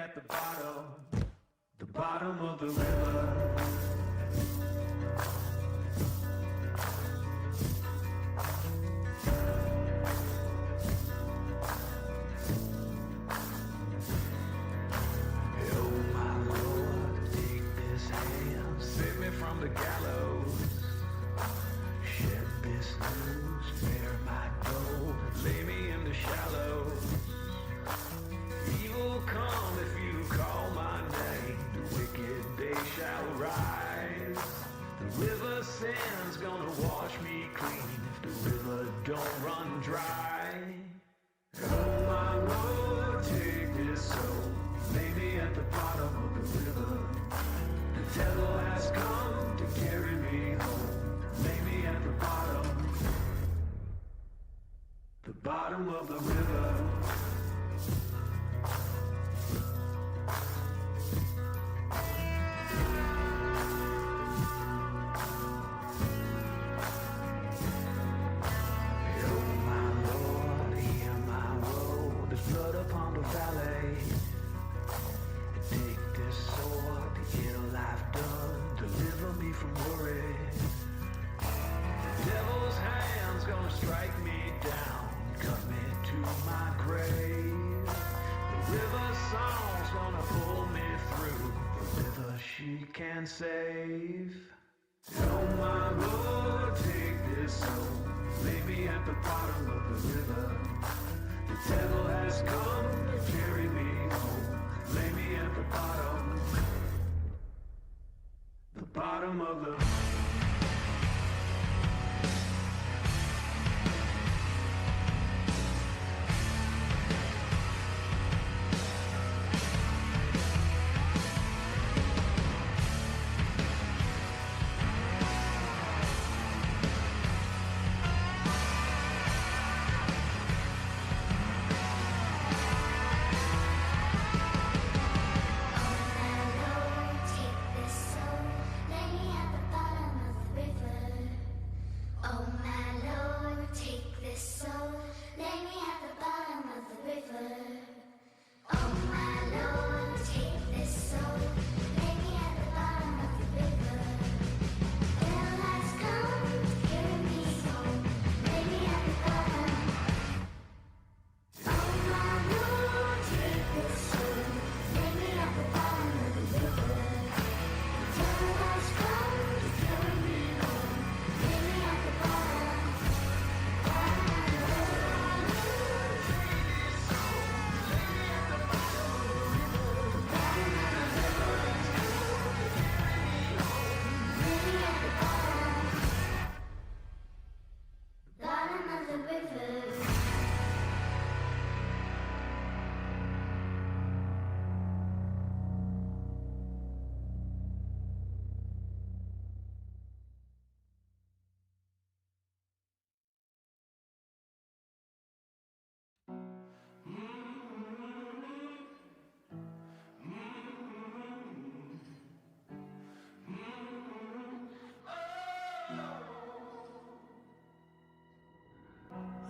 at the bottom of the river. From the gallows, shed this news, bear my gold, lay me in the shallows. Evil come if you call my name, the wicked day shall rise. The river sand's gonna wash me clean if the river don't run dry. Oh my Lord, take this soul, lay me at the bottom of the river. The devil has come to carry me home, lay me at the bottom of the river. Oh my Lord, hear my woe, there's blood upon the valley. Take this sword, the ill I've done, deliver me from worry. The devil's hand's gonna strike me down, cut me to my grave. The river song's gonna pull me through, the river she can save. Oh my Lord, take this soul, lay me at the bottom of the river. The devil has come to carry me home, lay me at the bottom of the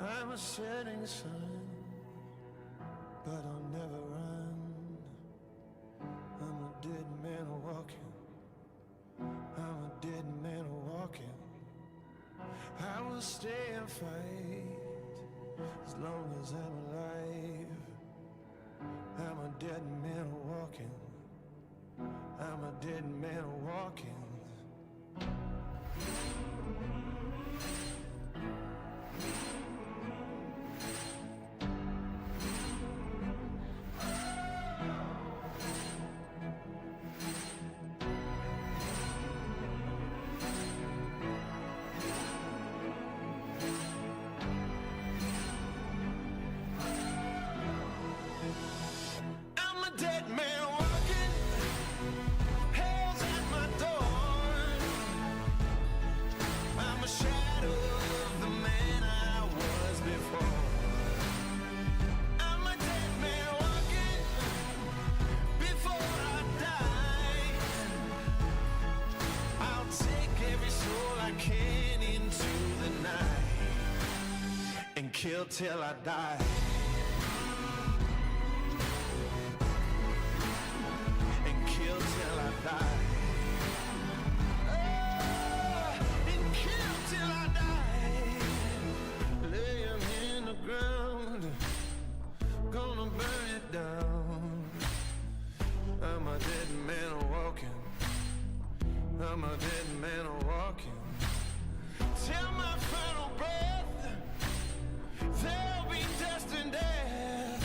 I'm a setting sun, but I'll never run. I'm a dead man walking. I'm a dead man walking. I will stay and fight as long as I'm alive. I'm a dead man walking. I'm a dead man walking. Kill till I die. I'm a dead man walking till my final breath. There'll be dust and death.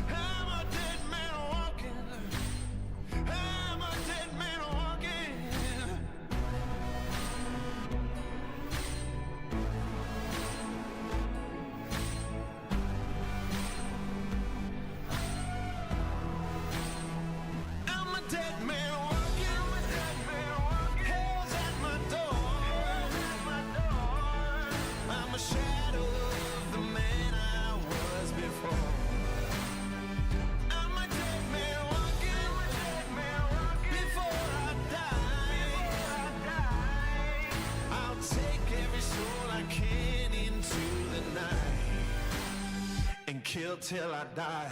I'm a dead man walking. I'm a dead man walking. I'm a dead man walking. Hell's at my door. I'm a shadow of the man I was before. I'm a dead man walking. Before I die, I'll take every soul I can into the night and kill till I die.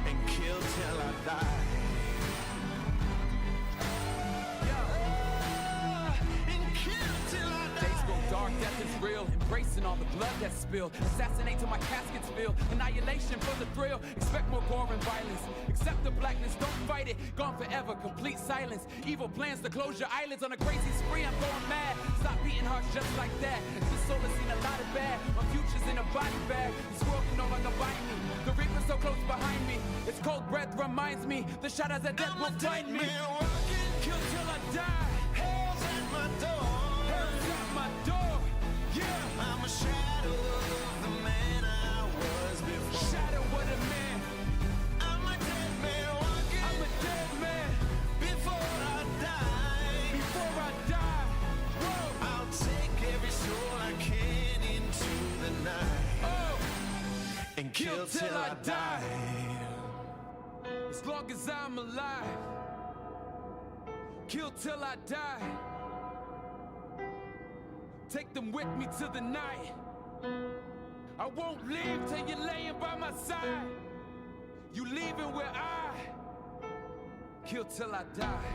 And kill till I die. And kill till I die. Days grow dark, death is real. Embracing all the blood that's spilled. Assassinate till my casket's filled. Annihilation for the thrill. Expect more gore and violence. Accept the blackness, don't fight it. Gone forever, complete silence. Evil plans to close your eyelids on a crazy spree. I'm going mad. Stop beating hearts just like that. This soul has seen a lot of bad. My future's in a body bag. This world can no longer bind me. The reaper's so close behind me. Its cold breath reminds me. The shadows of death will find me. Kill till I die. Hell's at my door. Hell's at my door. Yeah. I'm a shadow of the man I was before. Shadow what a man. I'm a dead man walking. I'm a dead man. Before I die, Before I die. Whoa. I'll take every soul I can into the night Oh. and kill till I die. As long as I'm alive. Kill till I die. Take them with me to the night. I won't leave till you're laying by my side. You leaving where I kill till I die.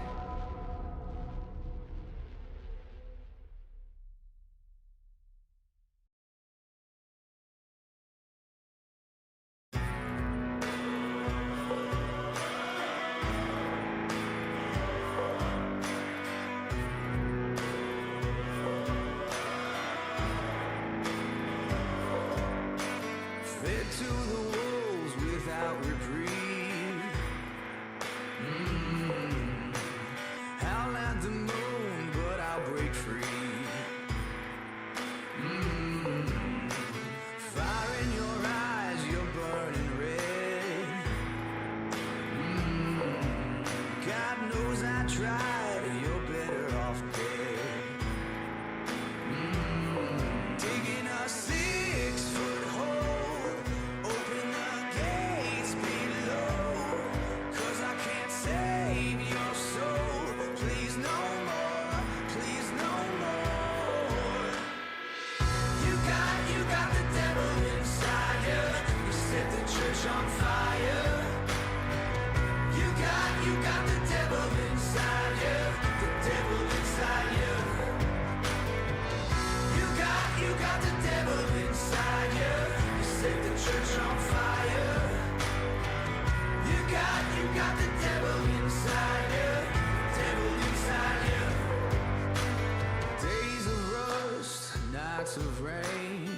Fed to the wolves without reprieve. Howl at the moon, but I'll break free. Fire in your eyes, you're burning red. God knows I tried, you're better off dead. Digging a 6-foot hole, open the gates below, 'cause I can't save your soul. Please no more, please no more. You got the devil inside you. You set the church on fire. You got the devil inside you. The devil inside you. You got the devil inside you. You set the church on fire. You got the devil inside you. Devil inside you. Days of rust, nights of rain.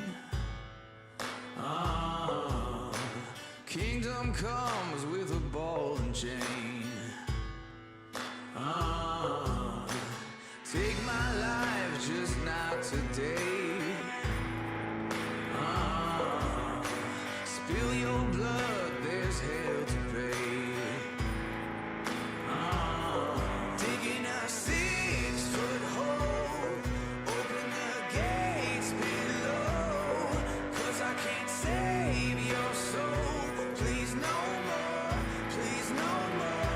Kingdom comes with a ball and chain. Take my life, just not today. Spill your blood, there's hell to pay. Digging a 6-foot hole, open the gates below, 'cause I can't save your soul. Please no more, please no more.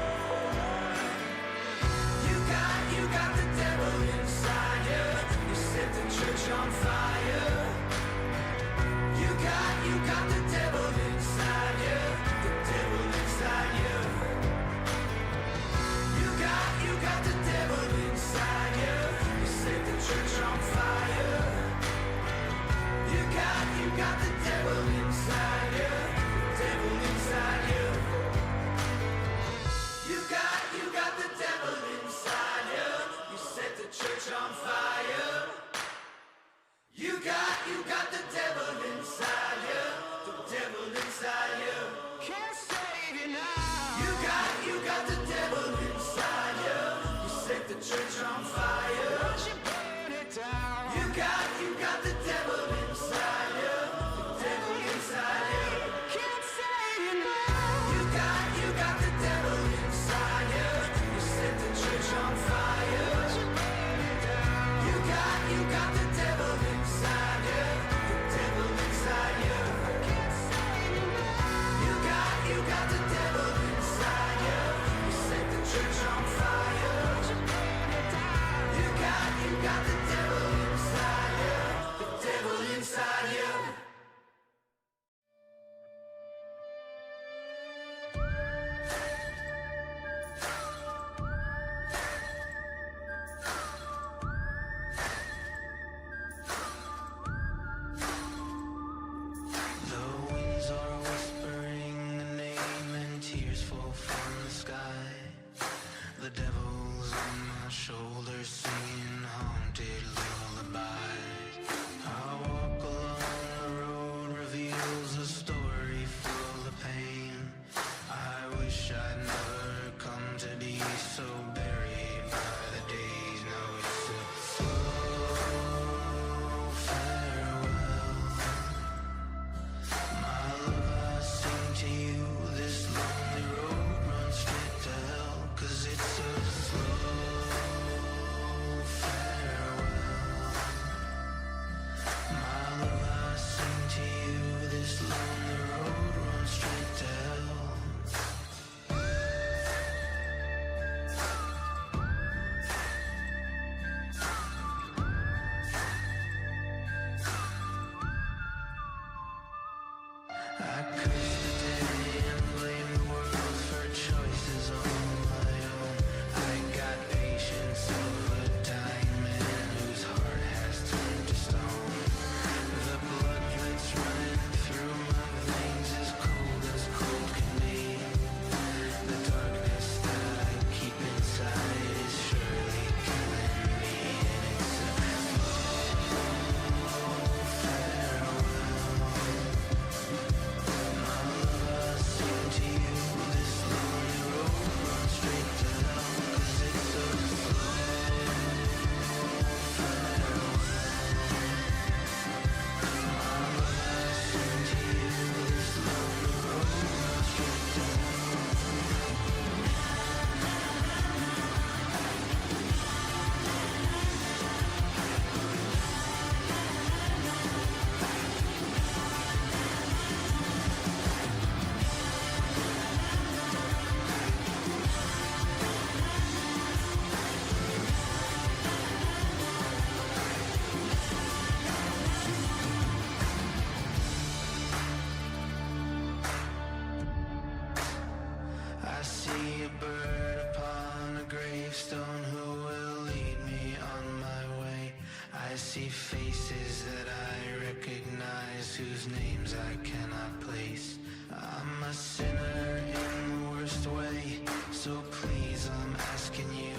names I cannot place. I'm a sinner in the worst way, so please I'm asking you,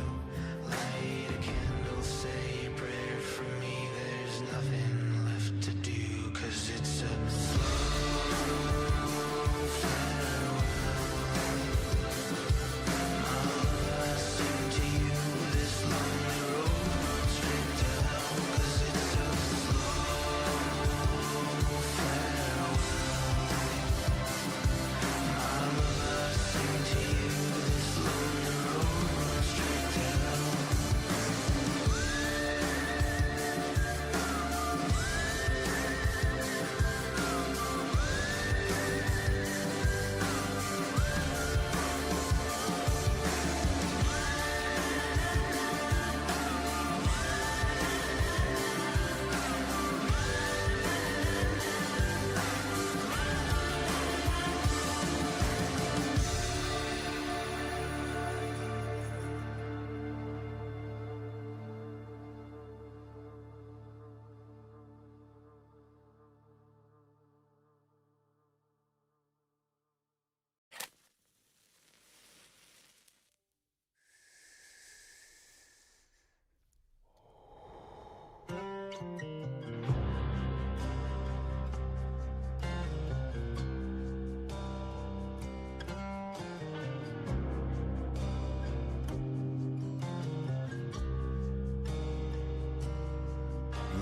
light a candle, say a prayer for me. There's nothing left to do, 'cause it's a slow farewell. My love, I sing to you this lonely road straight to hell, 'cause it's a slow farewell. My love, I sing to you this lonely road straight to hell.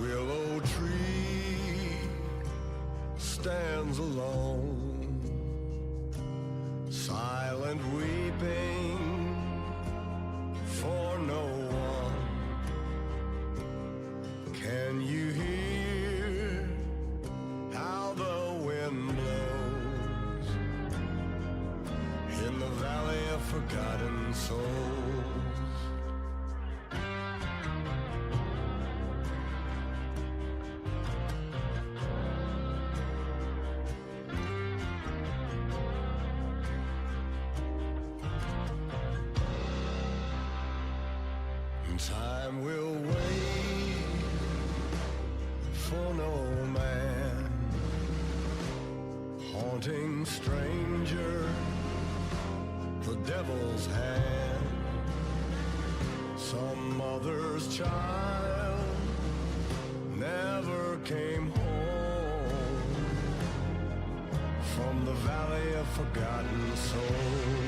Willow tree stands alone, silent weeping for no one. Can you hear how the wind blows in the valley of forgotten souls? Time will wait for no man, haunting stranger, the devil's hand. Some mother's child never came home from the valley of forgotten souls.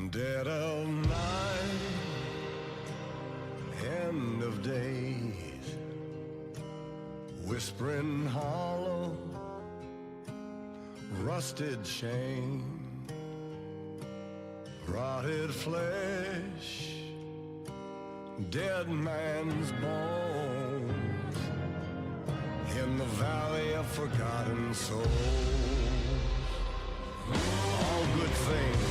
Dead of night, end of days, whispering hollow, rusted shame, rotted flesh, dead man's bones, in the valley of forgotten souls. All good things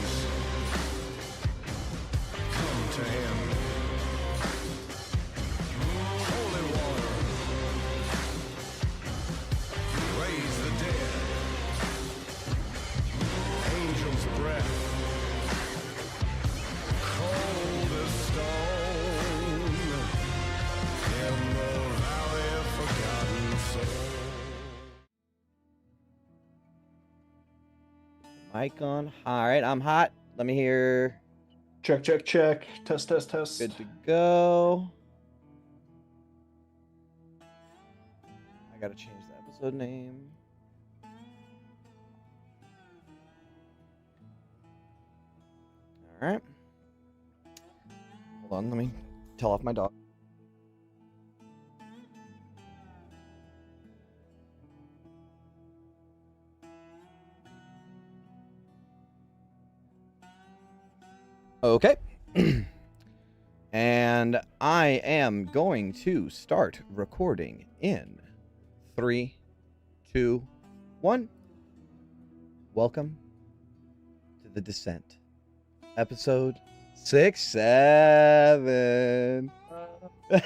to him. Holy water, raise the dead. Angel's breath, cold as stone, in the valley of forgotten souls. Mic on. All right, I'm hot. Let me hear. Check, check, check. Test, test, test. Good to go. I gotta change the episode name. All right. Hold on, let me tell off my dog. Okay. And I am going to start recording in 3, 2, 1. Welcome to The Descent. Episode 6, 7. All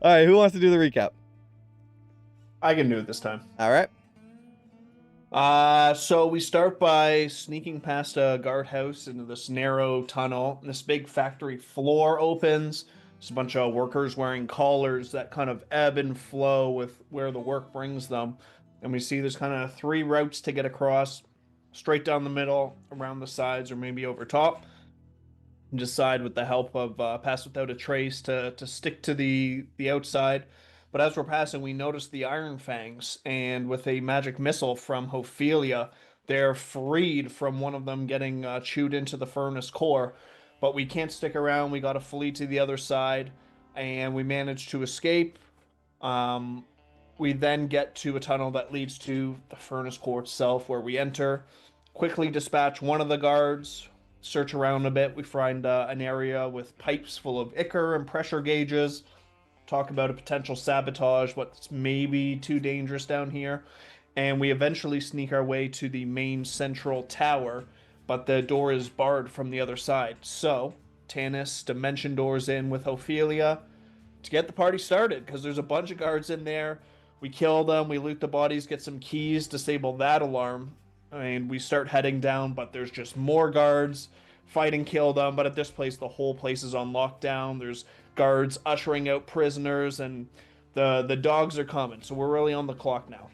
right, who wants to do the recap? I can do it this time. All right. So we start by sneaking past a guardhouse into this narrow tunnel. This big factory floor opens. There's a bunch of workers wearing collars that kind of ebb and flow with where the work brings them. And we see there's kind of 3 routes to get across. Straight down the middle, around the sides, or maybe over top. And decide with the help of Pass Without a Trace to stick to the outside. But as we're passing, we notice the Iron Fangs, and with a magic missile from Ophelia, they're freed from one of them getting chewed into the furnace core. But we can't stick around. We got to flee to the other side, and we manage to escape. We then get to a tunnel that leads to the furnace core itself, where we enter, quickly dispatch one of the guards, search around a bit. We find an area with pipes full of ichor and pressure gauges. Talk about a potential sabotage, what's maybe too dangerous down here. And we eventually sneak our way to the main central tower, but the door is barred from the other side. So, Tanis dimension doors in with Ophelia to get the party started, because there's a bunch of guards in there. We kill them, we loot the bodies, get some keys, disable that alarm, and we start heading down, but there's just more guards. Fight and kill them, but at this place, the whole place is on lockdown. There's guards ushering out prisoners, and the dogs are coming, so we're really on the clock now.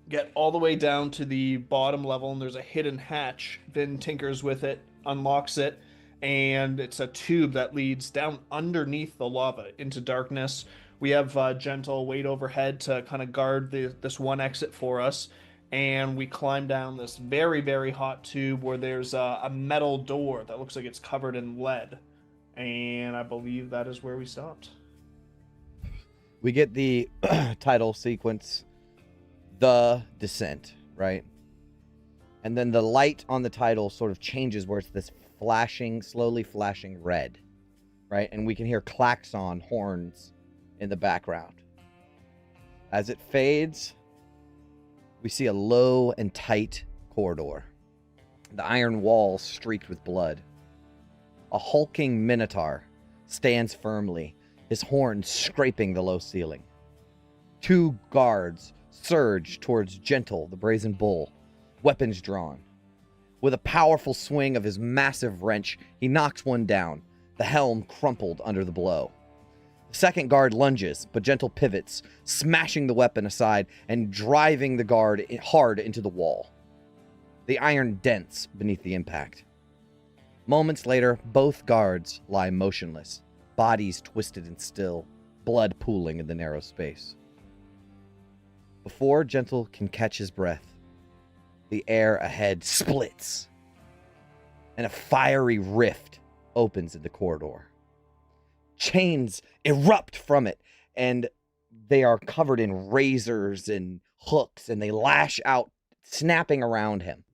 Get all the way down to the bottom level, and there's a hidden hatch. Vin tinkers with it, unlocks it, and it's a tube that leads down underneath the lava into darkness. We have Gentle wait overhead to kind of guard this one exit for us, and we climb down this very, very hot tube where there's a metal door that looks like it's covered in lead. And I believe that is where we stopped. We get the title sequence, The Descent, right? And then the light on the title sort of changes where it's this flashing, slowly flashing red, right? And we can hear klaxon horns in the background. As it fades, we see a low and tight corridor. The iron walls streaked with blood. A hulking minotaur stands firmly, his horns scraping the low ceiling. 2 guards surge towards Gentle, the brazen bull, weapons drawn. With a powerful swing of his massive wrench, he knocks one down, the helm crumpled under the blow. The second guard lunges, but Gentle pivots, smashing the weapon aside and driving the guard hard into the wall. The iron dents beneath the impact. Moments later, both guards lie motionless, bodies twisted and still, blood pooling in the narrow space. Before Gentle can catch his breath, the air ahead splits, and a fiery rift opens in the corridor. Chains erupt from it, and they are covered in razors and hooks, and they lash out, snapping around him.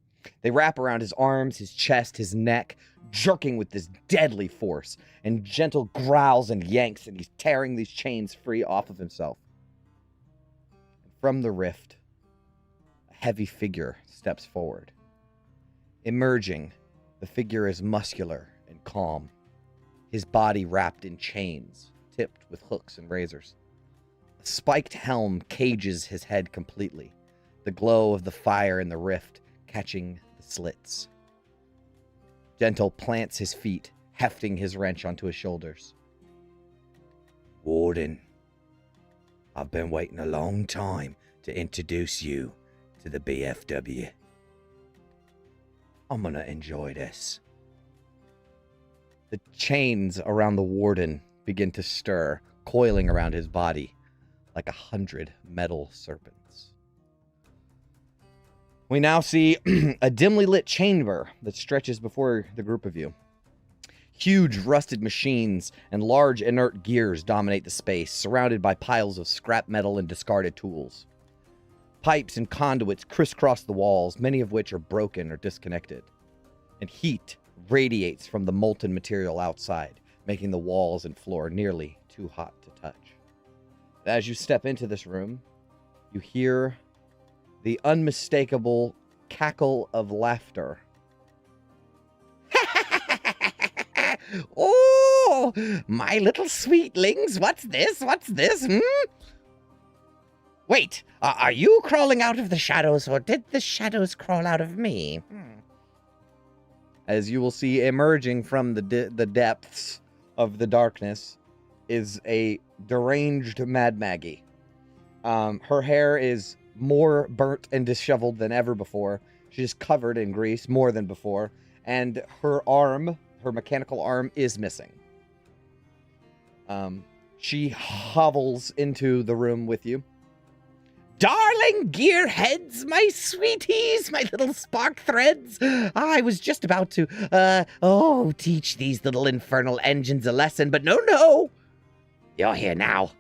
They wrap around his arms, his chest, his neck, jerking with this deadly force, and Gentle growls and yanks, and he's tearing these chains free off of himself. From the rift, a heavy figure steps forward. Emerging, the figure is muscular and calm, his body wrapped in chains, tipped with hooks and razors. A spiked helm cages his head completely, the glow of the fire in the rift catching the slits. Gentle plants his feet, hefting his wrench onto his shoulders. Warden, I've been waiting a long time to introduce you to the BFW. I'm gonna enjoy this. The chains around the warden begin to stir, coiling around his body like 100 metal serpents. We now see a dimly lit chamber that stretches before the group of you. Huge rusted machines and large inert gears dominate the space, surrounded by piles of scrap metal and discarded tools. Pipes and conduits crisscross the walls, many of which are broken or disconnected. And heat radiates from the molten material outside, making the walls and floor nearly too hot to touch. As you step into this room, you hear the unmistakable cackle of laughter. Oh, my little sweetlings, what's this? What's this? Wait, are you crawling out of the shadows, or did the shadows crawl out of me? As you will see, emerging from the depths of the darkness is a deranged Mad Maggie. Her hair is more burnt and disheveled than ever before. She's covered in grease more than before, and her arm, her mechanical arm, is missing. She hovels into the room with you. Darling gearheads, my sweeties, my little spark threads. I was just about to, teach these little infernal engines a lesson, but no. You're here now.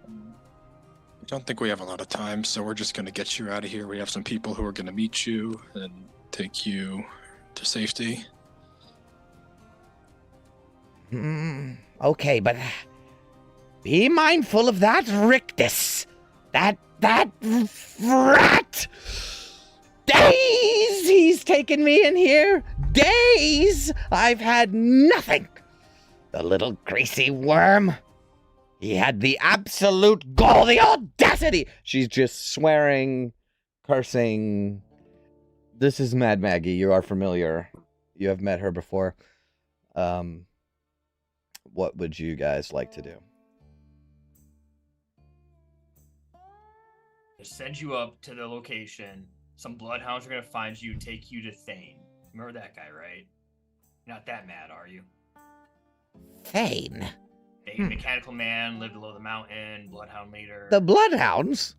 I don't think we have a lot of time, so we're just going to get you out of here. We have some people who are going to meet you and take you to safety. Okay, but be mindful of that rictus. That rat. Days he's taken me in here. Days I've had nothing. The little greasy worm. He had the absolute gall, the audacity. She's just swearing, cursing. This is Mad Maggie. You are familiar. You have met her before. What would you guys like to do? Send you up to the location. Some bloodhounds are gonna find you, take you to Thane. Remember that guy, right? You're not that mad, are you? Thane? A mechanical man, lived below the mountain, bloodhound leader. The bloodhounds?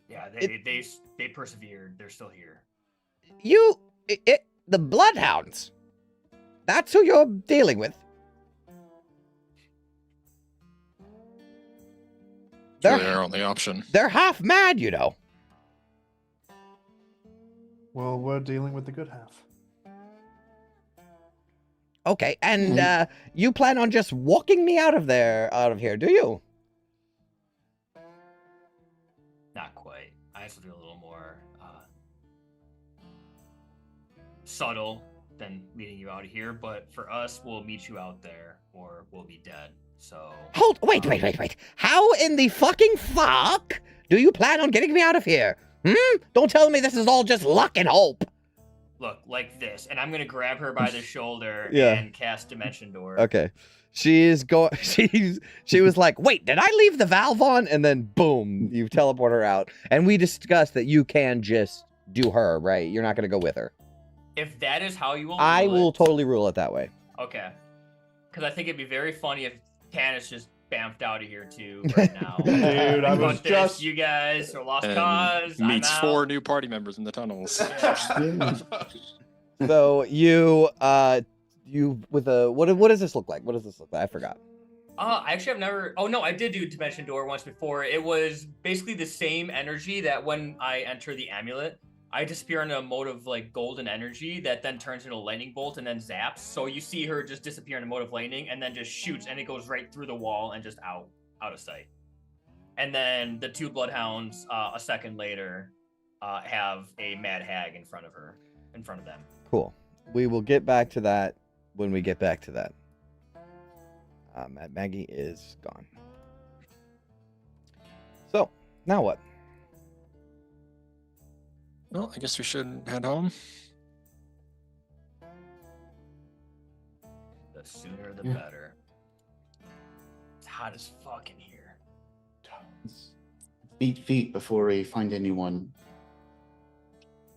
Yeah, they persevered. They're still here. The bloodhounds? That's who you're dealing with? They're our only option. They're half mad, you know. Well, we're dealing with the good half. Okay, and you plan on just walking me out of here, do you? Not quite. I have to do a little more subtle than leading you out of here. But for us, we'll meet you out there, or we'll be dead. So Wait. How in the fucking fuck do you plan on getting me out of here? Don't tell me this is all just luck and hope. Look, like this, and I'm gonna grab her by the shoulder Yeah. and cast Dimension Door. Okay. She was like, wait, did I leave the valve on? And then boom, you teleport her out. And we discussed that you can just do her, right? You're not gonna go with her. If that is how you will, I rule will it, totally rule it that way. Okay. Because I think it'd be very funny if Tannis just bamfed out of here too right now. Dude, I was Fuck this, just... you guys are lost And cause. meets I'm 4 out. new party members in the tunnels. So you with a what does this look like? What does this look like? I forgot. Actually, I've never. Oh no, I did do Dimension Door once before. It was basically the same energy that when I enter the amulet, I disappear in a mode of like golden energy that then turns into a lightning bolt and then zaps. So you see her just disappear in a mode of lightning and then just shoots and it goes right through the wall and just out of sight. And then the 2 bloodhounds a second later have a mad hag in front of them. Cool. We will get back to that when we get back to that. Maggie is gone. So, now what? Well, I guess we should head home. The sooner the better. It's hot as fuck in here. Beat feet before we find anyone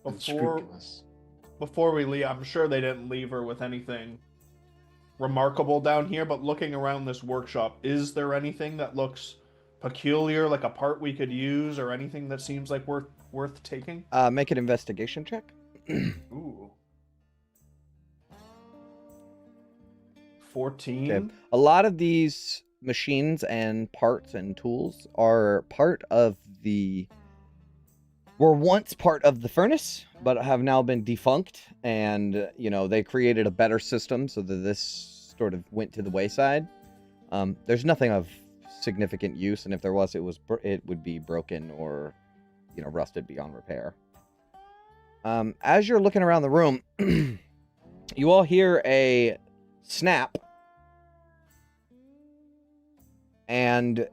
unscrupulous. Before we leave, I'm sure they didn't leave her with anything remarkable down here, but looking around this workshop, is there anything that looks peculiar, like a part we could use, or anything that seems like worth taking? Make an investigation check. Ooh. 14. Okay. A lot of these machines and parts and tools are were once part of the furnace, but have now been defunct, and they created a better system so that this sort of went to the wayside. There's nothing of significant use, and if there was, it would be broken or rusted beyond repair. As you're looking around the room, you all hear a snap, and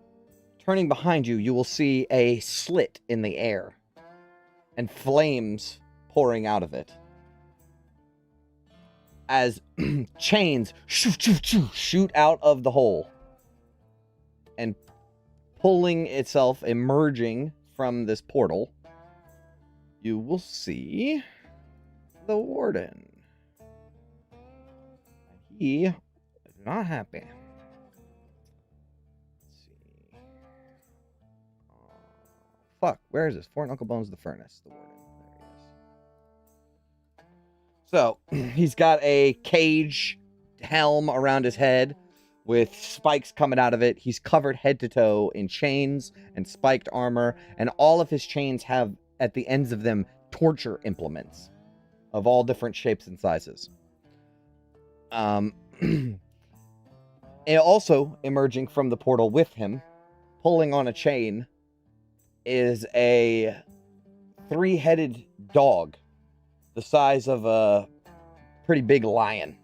turning behind you, you will see a slit in the air and flames pouring out of it as chains shoot out of the hole and pulling itself, emerging from this portal. You will see the warden. He is not happy. Let's see. Fuck, where is this? Fort Uncle Bones the furnace. The warden. There he is. So, he's got a cage helm around his head with spikes coming out of it. He's covered head to toe in chains and spiked armor, and all of his chains have, at the ends of them, torture implements of all different shapes and sizes. And also emerging from the portal with him, pulling on a chain, is a 3-headed dog the size of a pretty big lion.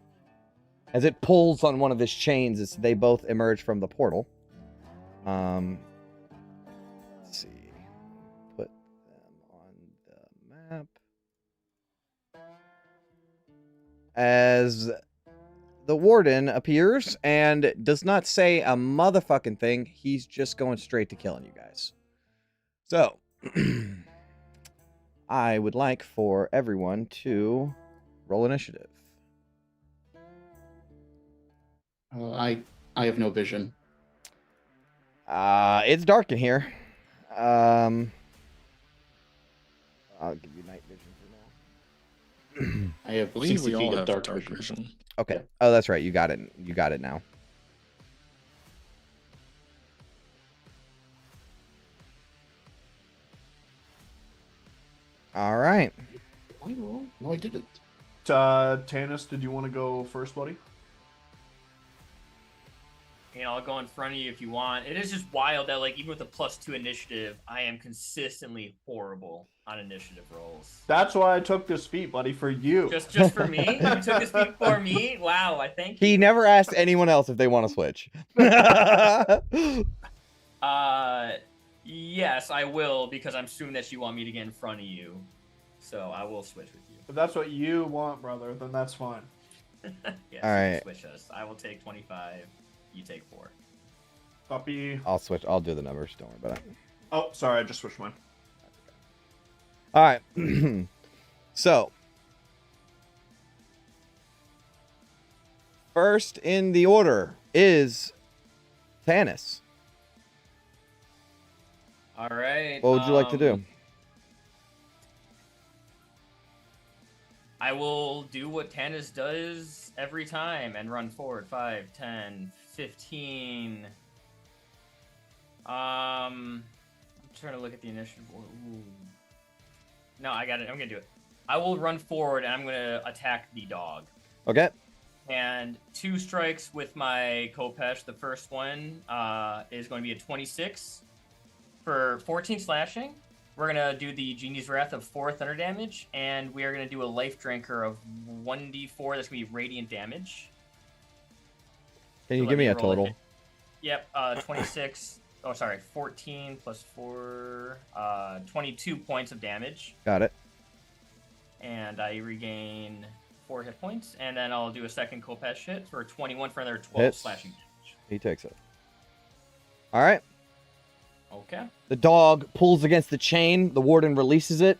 As it pulls on one of his chains, as they both emerge from the portal. Let's see. Put them on the map. As the warden appears and does not say a motherfucking thing, he's just going straight to killing you guys. So, I would like for everyone to roll initiative. I have no vision. It's dark in here. I'll give you night vision for now. I have I believe 60 we all feet have of dark vision. Okay. Yeah. Oh, that's right. You got it. You got it now. All right. I roll? No, I didn't. Tanis, did you want to go first, buddy? I'll go in front of you if you want. It is just wild that, like, even with a +2 initiative, I am consistently horrible on initiative rolls. That's why I took this feat, buddy, for you. Just for me? You took this feat for me? Wow, I thank you. He never asked anyone else if they want to switch. Yes, I will, because I'm assuming that you want me to get in front of you. So I will switch with you. If that's what you want, brother, then that's fine. Yes, All right. switch us. I will take 25. You take 4. Puppy. I'll switch. I'll do the numbers. Don't worry about it. Oh, sorry, I just switched mine. All right. So, first in the order is Tanis. All right. What would you like to do? I will do what Tanis does every time and run forward 5, 10, 15. I'm trying to look at the initiative. Ooh. No, I got it. I'm going to do it. I will run forward and I'm going to attack the dog. Okay. And 2 strikes with my Kopesh. The first one is going to be a 26 for 14 slashing. We're going to do the Genie's Wrath of 4 thunder damage, and we are going to do a Life Drinker of 1d4. That's going to be radiant damage. Can you So give me a let roll total? it. Yep, 26. Oh, sorry, 14 plus 4, 22 points of damage. Got it. And I regain 4 hit points, and then I'll do a second Kopesh hit for 21 for another 12 Hits. slashing damage. He takes it. All right. Okay. The dog pulls against the chain. The warden releases it.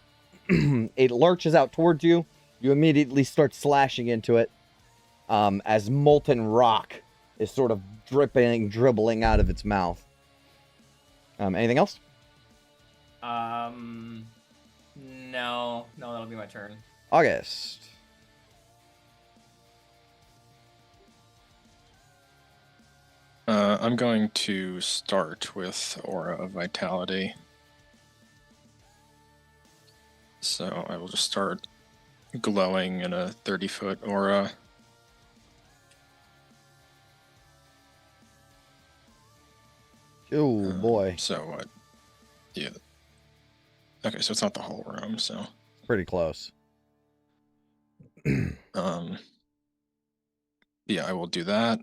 It lurches out towards you. You immediately start slashing into it as molten rock is sort of dribbling out of its mouth. Anything else? No, that'll be my turn. August. I'm going to start with Aura of Vitality. So I will just start glowing in a 30-foot aura. Oh boy. So what? Yeah. Okay, so it's not the whole room, so. Pretty close. Yeah, I will do that.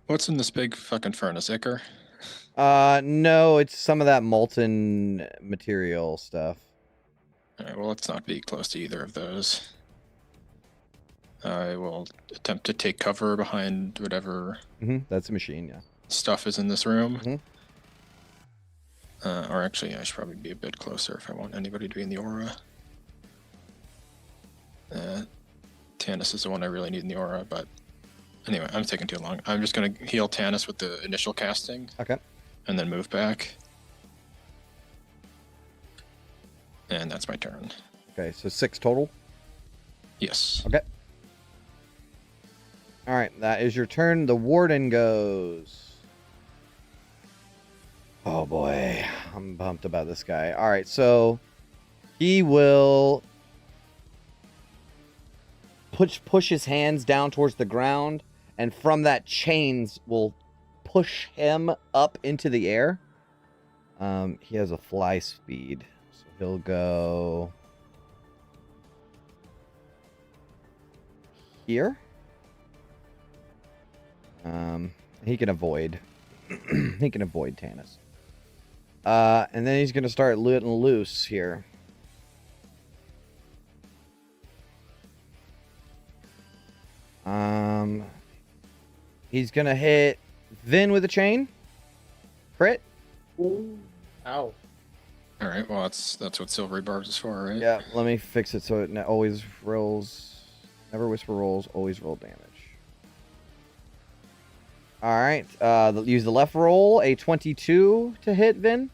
What's in this big fucking furnace, Ichor? No, it's some of that molten material stuff. Alright, well, let's not be close to either of those. I will attempt to take cover behind whatever That's a machine, yeah. stuff is in this room. Mhm. Or actually, I should probably be a bit closer if I want anybody to be in the aura. Tannis is the one I really need in the aura, but anyway, I'm taking too long. I'm just going to heal Tannis with the initial casting. Okay. And then move back. And that's my turn. Okay, so 6 total. Yes. Okay. All right, that is your turn. The warden goes. Oh boy, I'm pumped about this guy. All right, so he will push his hands down towards the ground, and from that chains will push him up into the air. He has a fly speed, so he'll go here. He can avoid. He can avoid Tannis. And then he's gonna start letting loose here. He's gonna hit Vin with a chain. Crit. Ooh. Ow. All right. Well, that's what silvery barbs is for, right? Yeah. Let me fix it so it always rolls. Never whisper rolls. Always roll damage. All right. Use the left roll. A 22 to hit Vin.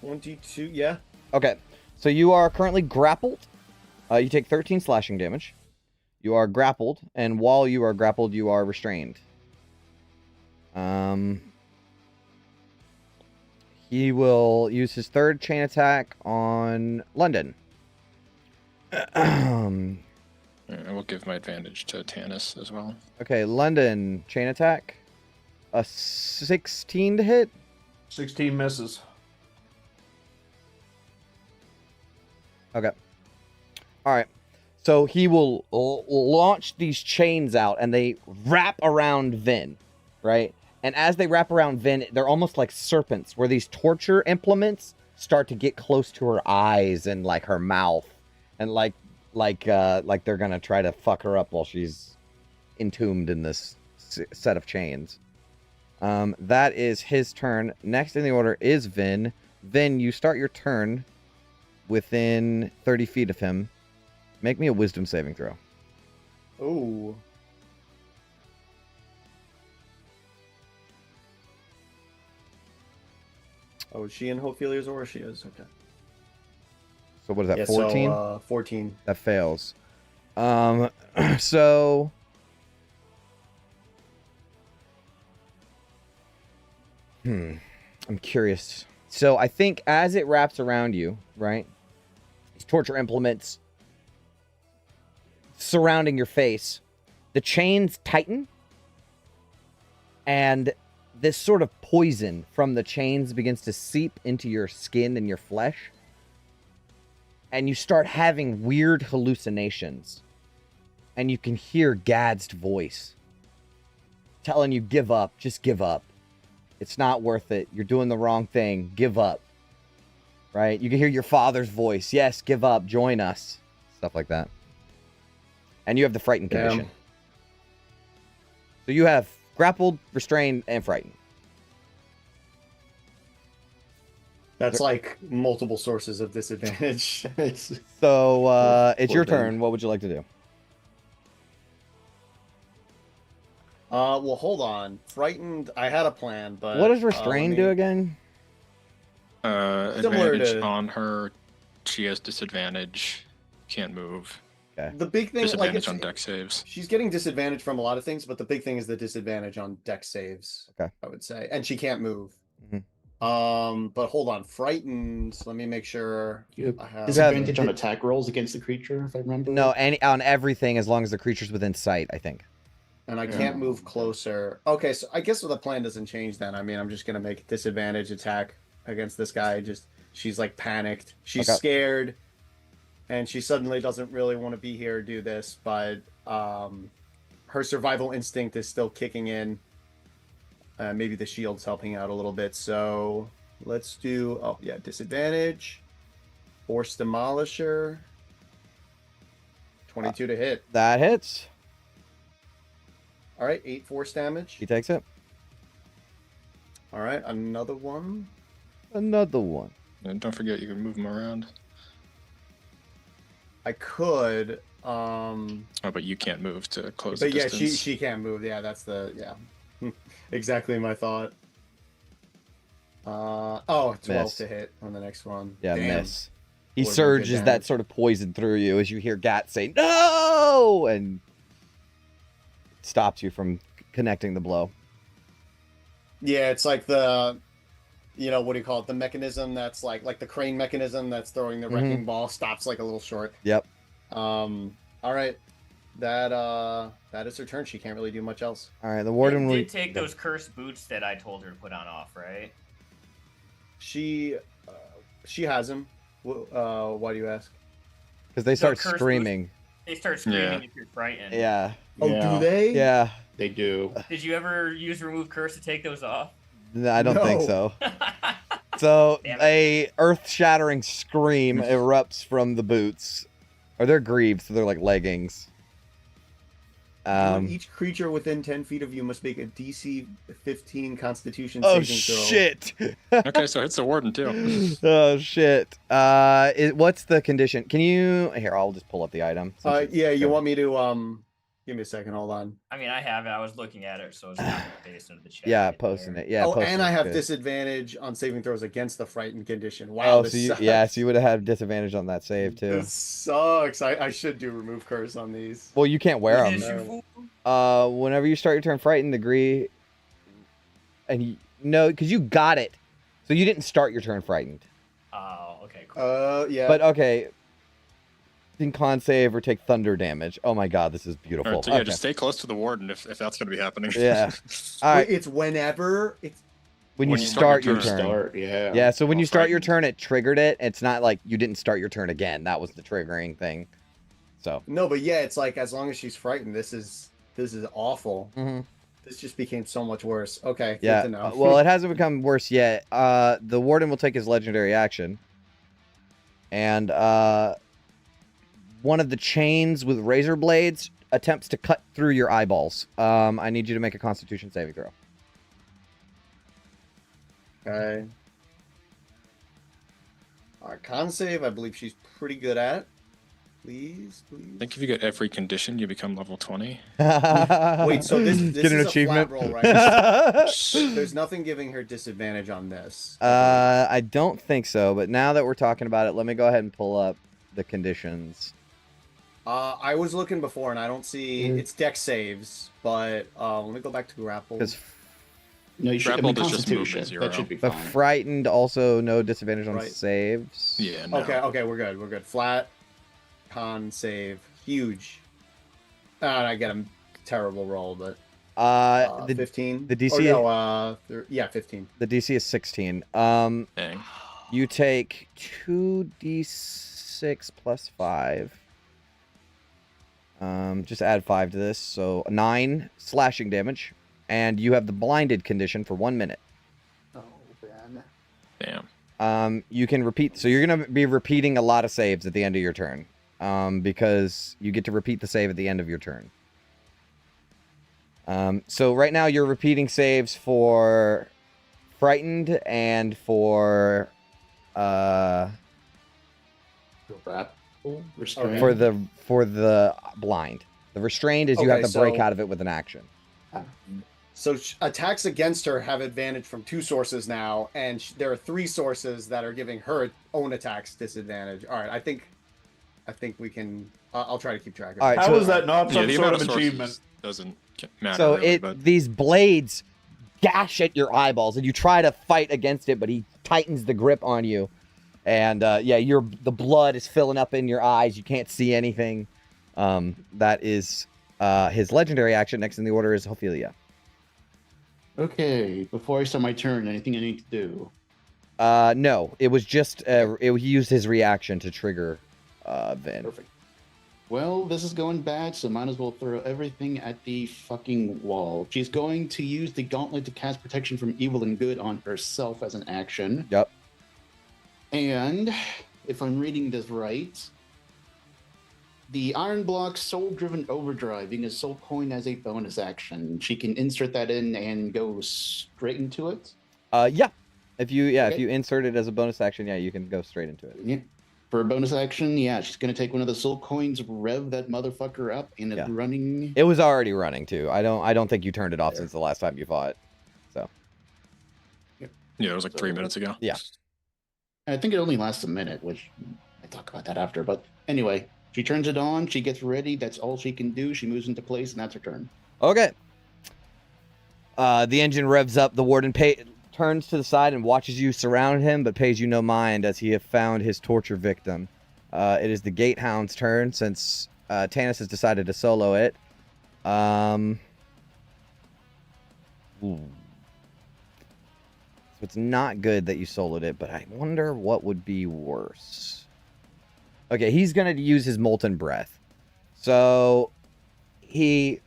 22, yeah. Okay. So you are currently grappled. You take 13 slashing damage. You are grappled, and while you are grappled, you are restrained. He will use his third chain attack on London. I will give my advantage to Tannis as well. Okay, London, chain attack. A 16 to hit. 16 misses. Okay. All right. So he will launch these chains out, and they wrap around Vin, right? And as they wrap around Vin, they're almost like serpents, where these torture implements start to get close to her eyes and like her mouth, and like they're gonna try to fuck her up while she's entombed in this set of chains. That is his turn. Next in the order is Vin. Vin, you start your turn within 30 feet of him. Make me a wisdom saving throw. Oh. Oh, is she in Ophelia's aura? She is. Okay. So what is that, Yeah, 14? So, 14. That fails. So... I'm curious. So I think as it wraps around you, right? These torture implements surrounding your face, the chains tighten, and this sort of poison from the chains begins to seep into your skin and your flesh, and you start having weird hallucinations, and you can hear Gad's voice telling you, give up, just give up. It's not worth it. You're doing the wrong thing. Give up. Right? You can hear your father's voice. Yes, give up. Join us. Stuff like that. And you have the frightened condition. So you have grappled, restrained, and frightened. That's like multiple sources of disadvantage. So it's your Poor thing. turn. What would you like to do? Well, hold on. Frightened. I had a plan, but What does restrain do again? Similar Advantage to- on her. She has disadvantage. Can't move. the big thing, like, Disadvantage on deck saves. she's getting disadvantage from a lot of things, but the big thing is the disadvantage on deck saves. Okay. I would say, and she can't move. Mhm. But hold on. Frightened. Let me make sure. You I have have disadvantage on attack rolls against the creature, if I remember. No, on everything as long as the creature's within sight, I think. And I can't move closer. Okay, so I guess the plan doesn't change then. I mean, I'm just gonna make disadvantage attack against this guy. Just she's like panicked. She's scared, and she suddenly doesn't really want to be here or do this, but her survival instinct is still kicking in. Maybe the shield's helping out a little bit. So let's do disadvantage. Force Demolisher. 22 to hit. That hits. All right, 8 force damage. He takes it. All right, another one. Another one. And don't forget, you can move them around. I could. Oh, but you can't move to close But the yeah, distance. she can't move. Yeah, that's exactly my thought. 12 Miss. to hit on the next one. Yeah, Damn. miss. He Would've been good surges that damage. sort of poison through you as you hear Gat say, no! And stops you from connecting the blow. Yeah, it's like the, what do you call it? The mechanism that's like the crane mechanism that's throwing the wrecking ball stops like a little short. Yep. All right, that is her turn. She can't really do much else. All right, the warden will did take those cursed boots that I told her to put on off, right? She has him. Why do you ask? because they start cursed screaming. They start screaming if you're frightened. Yeah. Oh, do they? Yeah. They do. Did you ever use remove curse to take those off? No, I don't think No. so. So Damn a earth-shattering scream erupts from the boots. Or they're greaves, so they're like leggings. Each creature within 10 feet of you must make a DC 15 Constitution Oh saving throw. shit! Okay, so it's the warden too. Oh shit! What's the condition? Can you? Here, I'll just pull up the item. Yeah, you want me to give me a second, hold on. I mean, I have it. I was looking at it, so it's not based into the chat. Yeah, right posting there. it. Yeah. Oh, posting and I it's have good. disadvantage on saving throws against the frightened condition. Wow, Oh, this so you, sucks. yeah, so you would have had disadvantage on that save too. This sucks. I should do remove curse on these. Well, you can't wear Is them. you fool? Whenever you start your turn frightened, agree. And no, because you got it, so you didn't start your turn frightened. Oh, okay, cool. Yeah. But okay. In con save or take thunder damage. Oh my god, this is beautiful. Alright, so yeah, Okay. just stay close to the warden if that's going to be happening. Yeah. All right. It's whenever it's When you when you start start your your turn. Start, yeah. Yeah, so when Oh, you start your frightened. turn, it triggered it. It's not like you didn't start your turn again. That was the triggering thing. So. no, but yeah, it's like as long as she's frightened, this is awful. Mhm. This just became so much worse. Okay, Yeah. good to know. Well, it hasn't become worse yet. The warden will take his legendary action, and one of the chains with razor blades attempts to cut through your eyeballs. I need you to make a Constitution saving throw. Okay. Con save, I believe she's pretty good at. Please. I think if you get every condition, you become level 20. Wait, so this Get an is achievement. a flat roll, right? There's nothing giving her disadvantage on this. I don't think so, but now that we're talking about it, let me go ahead and pull up the conditions. I was looking before and I don't see it's deck saves, but let me go back to grapple. Because No, you should. I mean, Grappled is just movement Constitution. zero. That should be the fine. frightened also no disadvantage on Right. saves. Yeah, no. Okay, we're good. Flat, con save, huge. I get a terrible roll, but The 15. the DC Or no, 15. the DC is 16. Dang. You take 2d6 plus 5. Just add 5 to this, so 9 slashing damage, and you have the blinded condition for 1 minute. Oh, man. Damn. You can repeat, so you're gonna be repeating a lot of saves at the end of your turn, because you get to repeat the save at the end of your turn. So right now you're repeating saves for frightened and for Grapple, restraint. for the blind. The restrained is you have Okay, to break so- out of it with an action. So attacks against her have advantage from 2 sources now, and there are 3 sources that are giving her own attacks disadvantage. All right, I think we can. I'll try to keep track of it. All right, How so- is that not Yeah, some the sort amount of of sources achievement? doesn't matter. So really, but these blades gash at your eyeballs, and you try to fight against it, but he tightens the grip on you, and the blood is filling up in your eyes. You can't see anything. That is his legendary action. Next in the order is Ophelia. Okay, before I start my turn, anything I need to do? No, it was just he used his reaction to trigger Vin. Perfect. Well, this is going bad, so might as well throw everything at the fucking wall. She's going to use the gauntlet to cast protection from evil and good on herself as an action. Yep. And if I'm reading this right, the Iron Block Soul Driven Overdrive, being a soul coin as a bonus action. She can insert that in and go straight into it. Yeah. If you Okay. if you insert it as a bonus action, yeah, you can go straight into it. Yeah. For a bonus action, yeah, she's gonna take one of the soul coins, rev that motherfucker up, and it's Yeah. running. It was already running too. I don't think you turned it off since the last time you fought. So yeah, it was like 3 minutes ago. Yeah. I think it only lasts a minute, which I talk about that after. But anyway, she turns it on, she gets ready. That's all she can do. She moves into place, and that's her turn. okay. The engine revs up. The warden turns to the side and watches you surround him, but pays you no mind as he has found his torture victim. It is the Gatehound's turn since Tanis has decided to solo it. Ooh. So it's not good that you soloed it, but I wonder what would be worse. Okay, he's going to use his Molten Breath. So this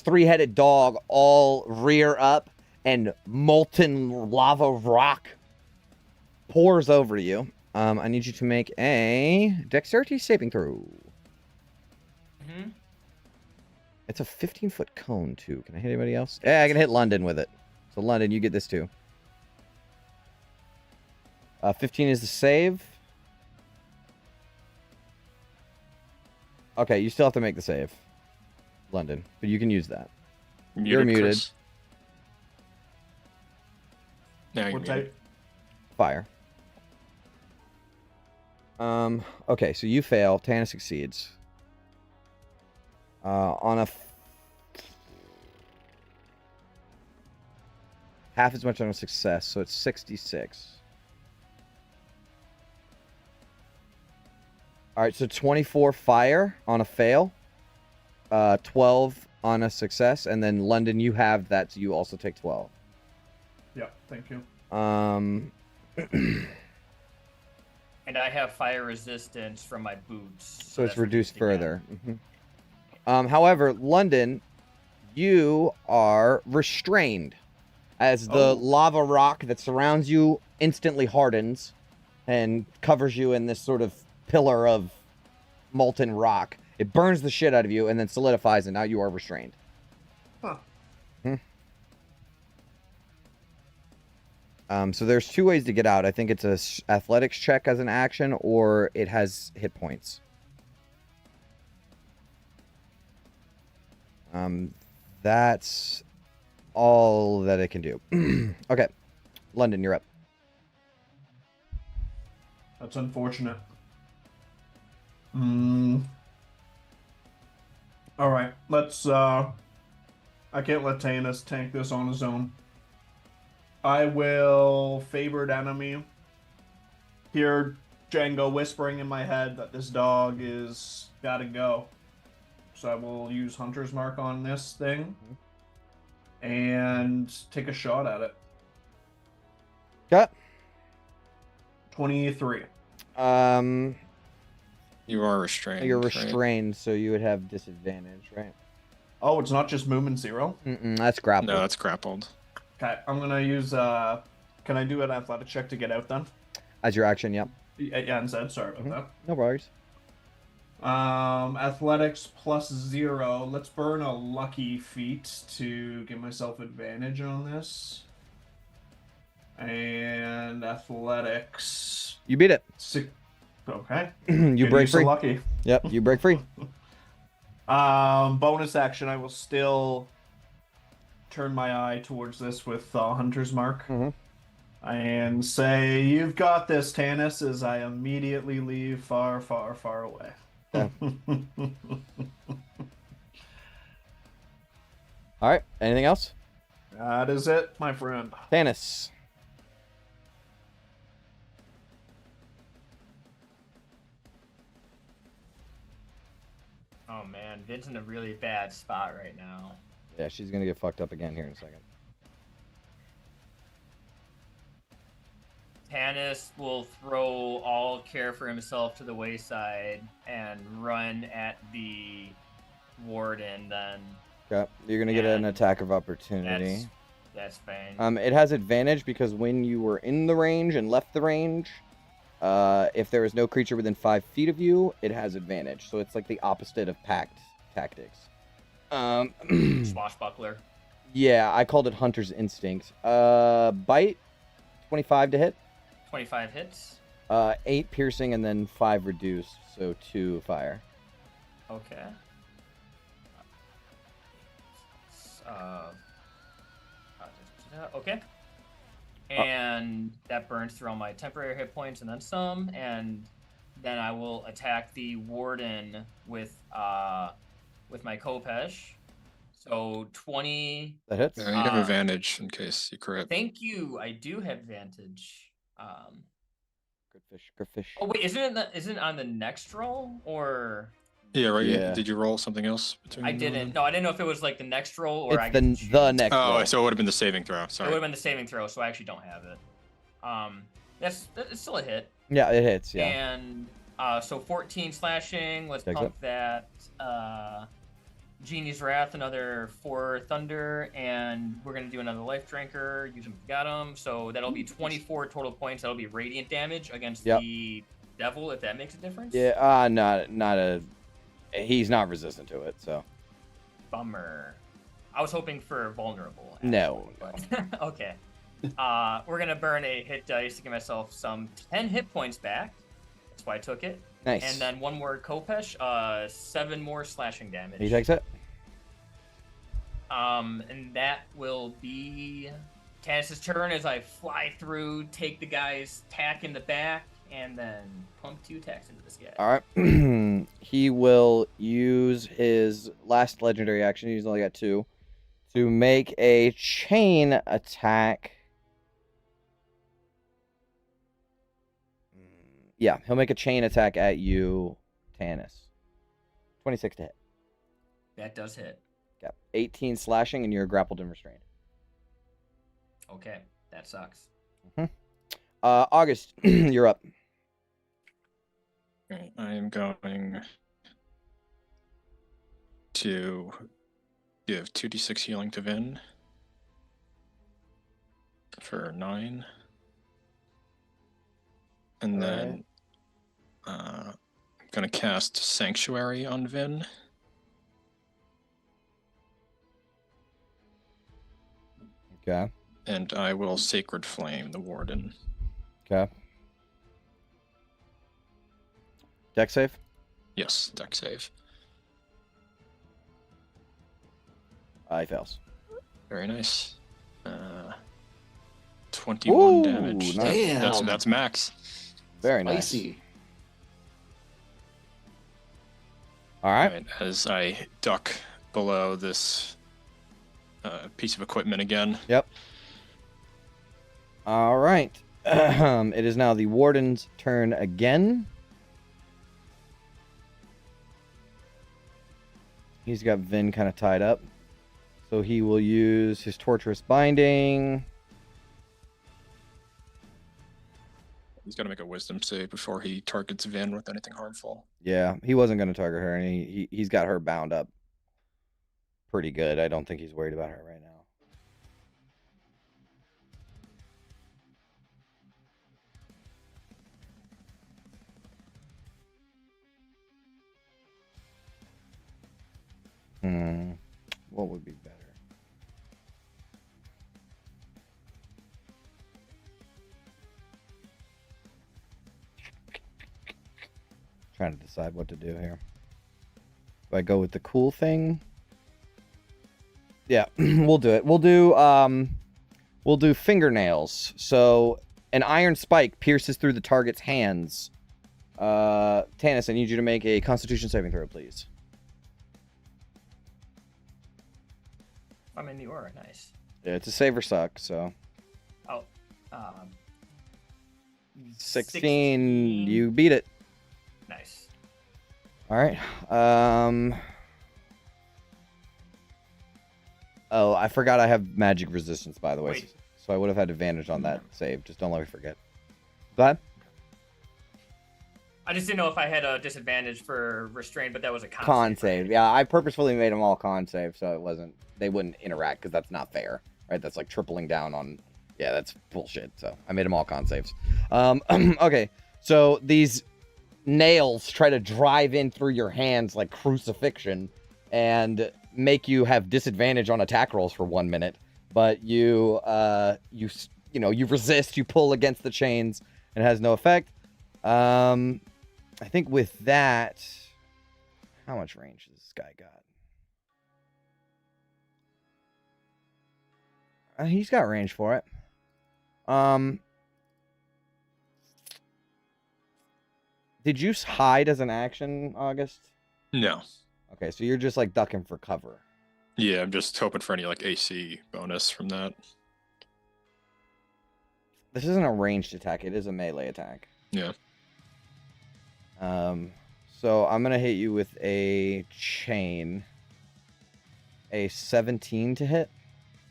3-headed dog all rear up, and molten lava rock pours over you. I need you to make a dexterity saving throw. Mm-hmm. It's a 15-foot cone, too. Can I hit anybody else? Yeah, I can hit London with it. So, London, you get this, too. 15 is the save. Okay, you still have to make the save, London, but you can use that. You're muted. Chris. Now you're What muted. type? Fire. Okay, so you fail. Tana succeeds. On a half as much on a success, so it's 66. All right, so 24 fire on a fail, 12 on a success, and then London, you have that, so you also take 12. Yeah, thank you. And I have fire resistance from my boots. So it's that's reduced again. further. However, London, you are restrained as the lava rock that surrounds you instantly hardens and covers you in this sort of pillar of molten rock. It burns the shit out of you and then solidifies, and now you are restrained. Huh. So there's 2 ways to get out. I think it's a athletics check as an action, or it has hit points. That's all that it can do. Okay, London, you're up. That's unfortunate. All right, let's. I can't let Tanis tank this on his own. I will favored enemy. Hear Django whispering in my head that this dog is gotta go. So I will use Hunter's Mark on this thing and take a shot at it. Got. 23. You are restrained. You're right? restrained, so you would have disadvantage, right? Oh, it's not just movement 0? That's grappled. No, that's grappled. Okay, I'm gonna use. Can I do an athletic check to get out then? As your action, yep. Yeah, instead. Sorry about No worries. that. Athletics plus 0. Let's burn a lucky feat to give myself advantage on this. And athletics. You beat it. Okay. You Good break use of free. Lucky. Yep, you break free. Bonus action. I will still turn my eye towards this with Hunter's Mark. Mhm. And say, "You've got this, Tanis," as I immediately leave far, far, far away. Okay. All right. Anything else? That is it, my friend. Tanis. Oh man, Vin's in a really bad spot right now. Yeah, she's gonna get fucked up again here in a second. Tanis will throw all care for himself to the wayside and run at the warden then. Okay. You're gonna get an attack of opportunity. That's fine. It has advantage because when you were in the range and left the range, if there is no creature within 5 feet of you, it has advantage. So it's like the opposite of pact tactics. Swashbuckler. Yeah, I called it Hunter's Instinct. Bite, 25 to hit. 25 hits. 8 piercing and then 5 reduced, so 2 fire. Okay. Okay. And that burns through all my temporary hit points and then some, and then I will attack the warden with my Kopesh. So 20. That hits. You have advantage in case you crit. Thank you. I do have advantage. Good fish. Good fish. Oh wait, isn't it on the next roll or? Yeah, right. Yeah. Did you roll something else? I didn't. No, I didn't know if it was like the next roll or It's I the next Oh, roll. so it would have been the saving throw. It Sorry. would have been the saving throw, so I actually don't have it. That's still a hit. Yeah, it hits, yeah. And so 14 slashing. Let's Takes pump that. Genie's Wrath, another 4 thunder, and we're gonna do another life drinker. Use them if you got them. So that'll be 24 total points. That'll be radiant damage against the devil, if that makes a difference. Yeah, he's not resistant to it, so. Bummer. I was hoping for vulnerable. Actually, No. But okay. We're gonna burn a hit dice to give myself some 10 hit points back. That's why I took it. Nice. And then one more Kopesh, 7 more slashing damage. He takes it. And that will be Tanis' turn as I fly through, take the guy's tack in the back, and then pump 2 attacks into this guy. All right. He will use his last legendary action. He's only got 2 to make a chain attack. Yeah, he'll make a chain attack at you, Tanis. 26 to hit. That does hit. Got 18 slashing, and you're grappled and restrained. Okay, that sucks. August, you're up. Okay, I am going to give 2d6 healing to Vin for 9. And then I'm going to cast Sanctuary on Vin. Okay. And I will Sacred Flame the Warden. Okay. Deck save? Yes, deck save. He fails. Very nice. 21 Ooh, damage. nice. That's max. Very nice. Spicy. All right. As I duck below this piece of equipment again. Yep. All right. It is now the warden's turn again. He's got Vin kind of tied up. So he will use his torturous binding. He's got to make a wisdom save before he targets Vin with anything harmful. Yeah, he wasn't going to target her, and he's got her bound up pretty good. I don't think he's worried about her right now. What would be better? Trying to decide what to do here. Do I go with the cool thing? Yeah, we'll do it. We'll do fingernails. So an iron spike pierces through the target's hands. Tannis, I need you to make a Constitution saving throw, please. I'm in the aura. Nice. Yeah, it's a save or suck, so. Oh. 16, you beat it. Nice. All right. Oh, I forgot I have magic resistance, by the way. Wait. So I would have had advantage on that save. Just don't let me forget. Go ahead. I just didn't know if I had a disadvantage for restraint, but that was a Con save. Yeah, I purposefully made them all con save, so they wouldn't interact, because that's not fair, right? That's like tripling down on, yeah, that's bullshit. So I made them all con saves. Okay, so these nails try to drive in through your hands like crucifixion and make you have disadvantage on attack rolls for 1 minute, but you resist, you pull against the chains, and it has no effect. I think with that, how much range has this guy got? He's got range for it. Did you hide as an action, August? No. Okay, so you're just like ducking for cover. Yeah, I'm just hoping for any like AC bonus from that. This isn't a ranged attack, it is a melee attack. Yeah. So I'm gonna hit you with a chain. A 17 to hit.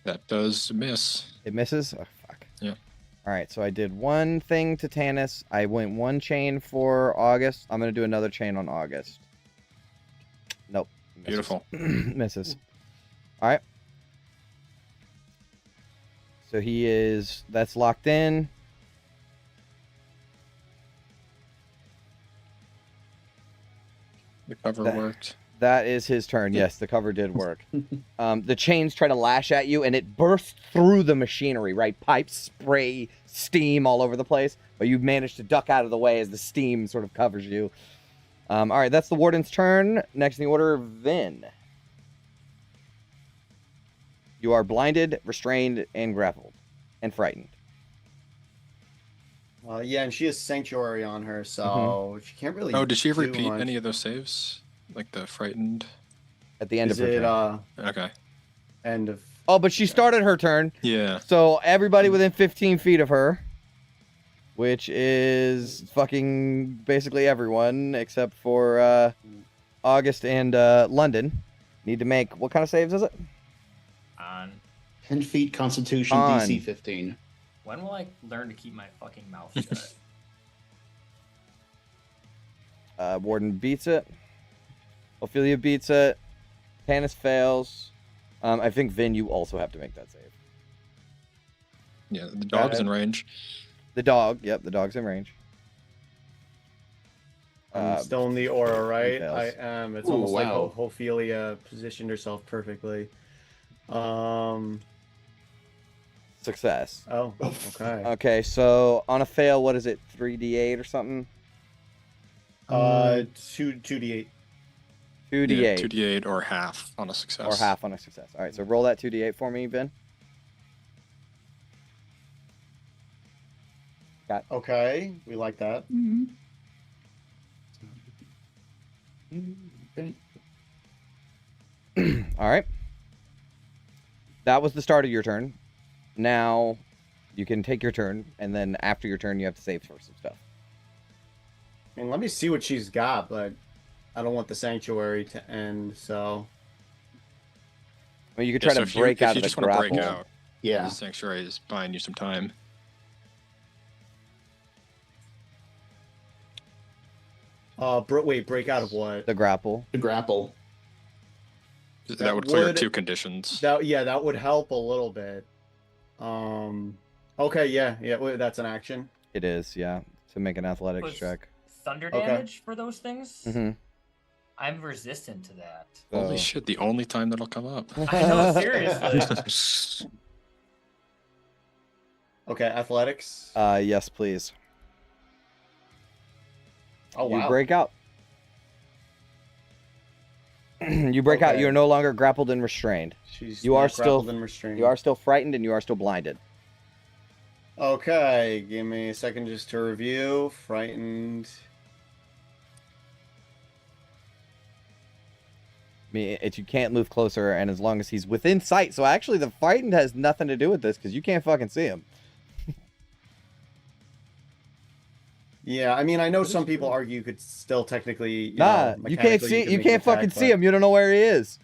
That does miss. It misses? Oh, fuck. Yeah. Alright, so I did one thing to Tannis. I went one chain for August. I'm gonna do another chain on August. Nope. Misses. Beautiful. Misses. Alright. So that's locked in. The cover worked. That is his turn. Yes, the cover did work. The chains try to lash at you, and it bursts through the machinery, right? Pipes spray steam all over the place, but you manage to duck out of the way as the steam sort of covers you. All right, that's the warden's turn. Next in the order, Vin. You are blinded, restrained, and grappled, and frightened. Yeah, and she has Sanctuary on her, so she can't really. Oh, did she do repeat much. any of those saves? Like the frightened? At the end Is of her it turn. Okay. end of? Oh, but she started her turn. Yeah. So everybody within 15 feet of her, which is fucking basically everyone except for August and London, need to make, what kind of saves is it? On 10 feet Constitution, On. DC 15. when will I learn to keep my fucking mouth shut? Warden beats it. Ophelia beats it. Tannis fails. I think, Vin, you also have to make that save. Yeah, the dog's in range. The dog. Yep, the dog's in range. I'm still in the aura, right? fails. I am. It's Ooh, almost like wow. Ophelia positioned herself perfectly. Success. Oh, okay. Okay, so on a fail, what is it? 3d8 or something? 2d8. 2d8. Yeah, 2d8 or half on a success. Or half on a success. All right, so roll that 2d8 for me, Vin. Okay, we like that. All right. That was the start of your turn. Now you can take your turn, and then after your turn, you have to save for some stuff. I mean, let me see what she's got, but I don't want the sanctuary to end, so. I mean, you could try to break out of the just want to grapple. break out, Yeah. the sanctuary is buying you some time. Break out of what? The grapple. The grapple. That would clear would- 2 conditions. That would help a little bit. Okay, yeah, that's an action. It is, yeah. To make an athletics Was check. thunder Okay. damage for those things? Mm-hmm. I'm resistant to that. Holy shit, the only time that'll come up. I know, seriously. Okay, athletics. Yes, please. Oh wow. You break out. You break out. Okay. You are no longer grappled and restrained. She's You are not still grappled and restrained. You are still frightened and you are still blinded. Okay, give me a second just to review. Frightened. I mean, you can't move closer, and as long as he's within sight. So actually, the frightened has nothing to do with this because you can't fucking see him. Yeah, I mean, I know some people argue you could still technically, you Nah, know, you can't mechanically see. could You make an can't fucking attack, see but him. You don't know where he is.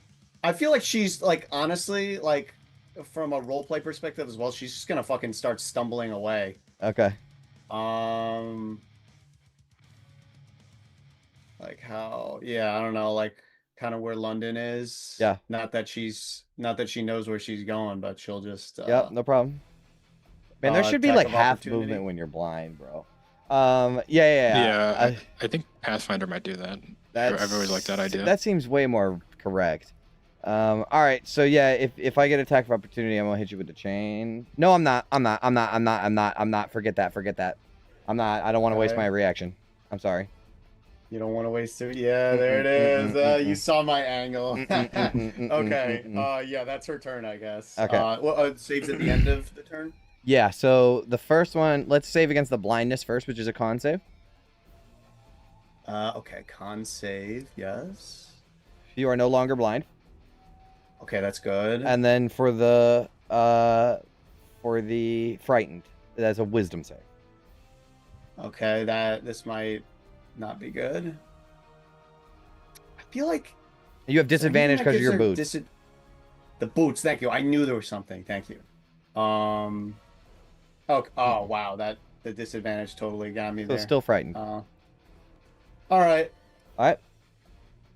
I feel like she's like honestly, like from a roleplay perspective as well, she's just gonna fucking start stumbling away. Okay. Like how? Yeah, I don't know, like kind of where London is. Yeah. Not that she knows where she's going, but she'll just. Yep. No problem. Man, there should be attack like of half opportunity. movement when you're blind, bro. Yeah. I think Pathfinder might do that. That's, I've always liked that idea. That seems way more correct. All right, so yeah, if I get attack of opportunity, I'm gonna hit you with the chain. No, I'm not. Forget that. I'm not. I don't want to waste Okay. my reaction. I'm sorry. You don't want to waste it. Yeah, there it is. You saw my angle. Okay. Yeah, that's her turn, I guess. Okay. Well, saves at the end of the turn. Yeah. So the first one, let's save against the blindness first, which is a con save. Okay, con save. Yes. You are no longer blind. Okay, that's good. And then for the frightened, that's a wisdom save. Okay, this might not be good. I feel like You have disadvantage because of your boots. The boots. Thank you. I knew there was something. Thank you. Oh wow, the disadvantage totally got me So there. still frightened. All right. All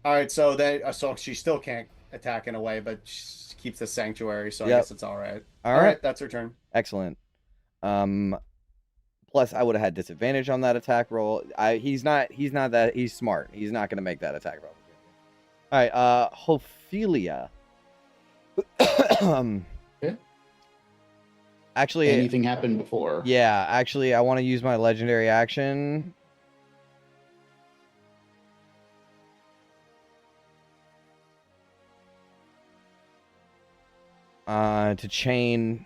right. So she still can't attack in a way, but she keeps the sanctuary. So I Yep. guess it's all right. All right. That's her turn. Excellent. Plus I would have had disadvantage on that attack roll. He's smart. He's not going to make that attack roll. All right, Ophelia. Okay. Actually, Anything happened before? yeah, actually I want to use my legendary action. To chain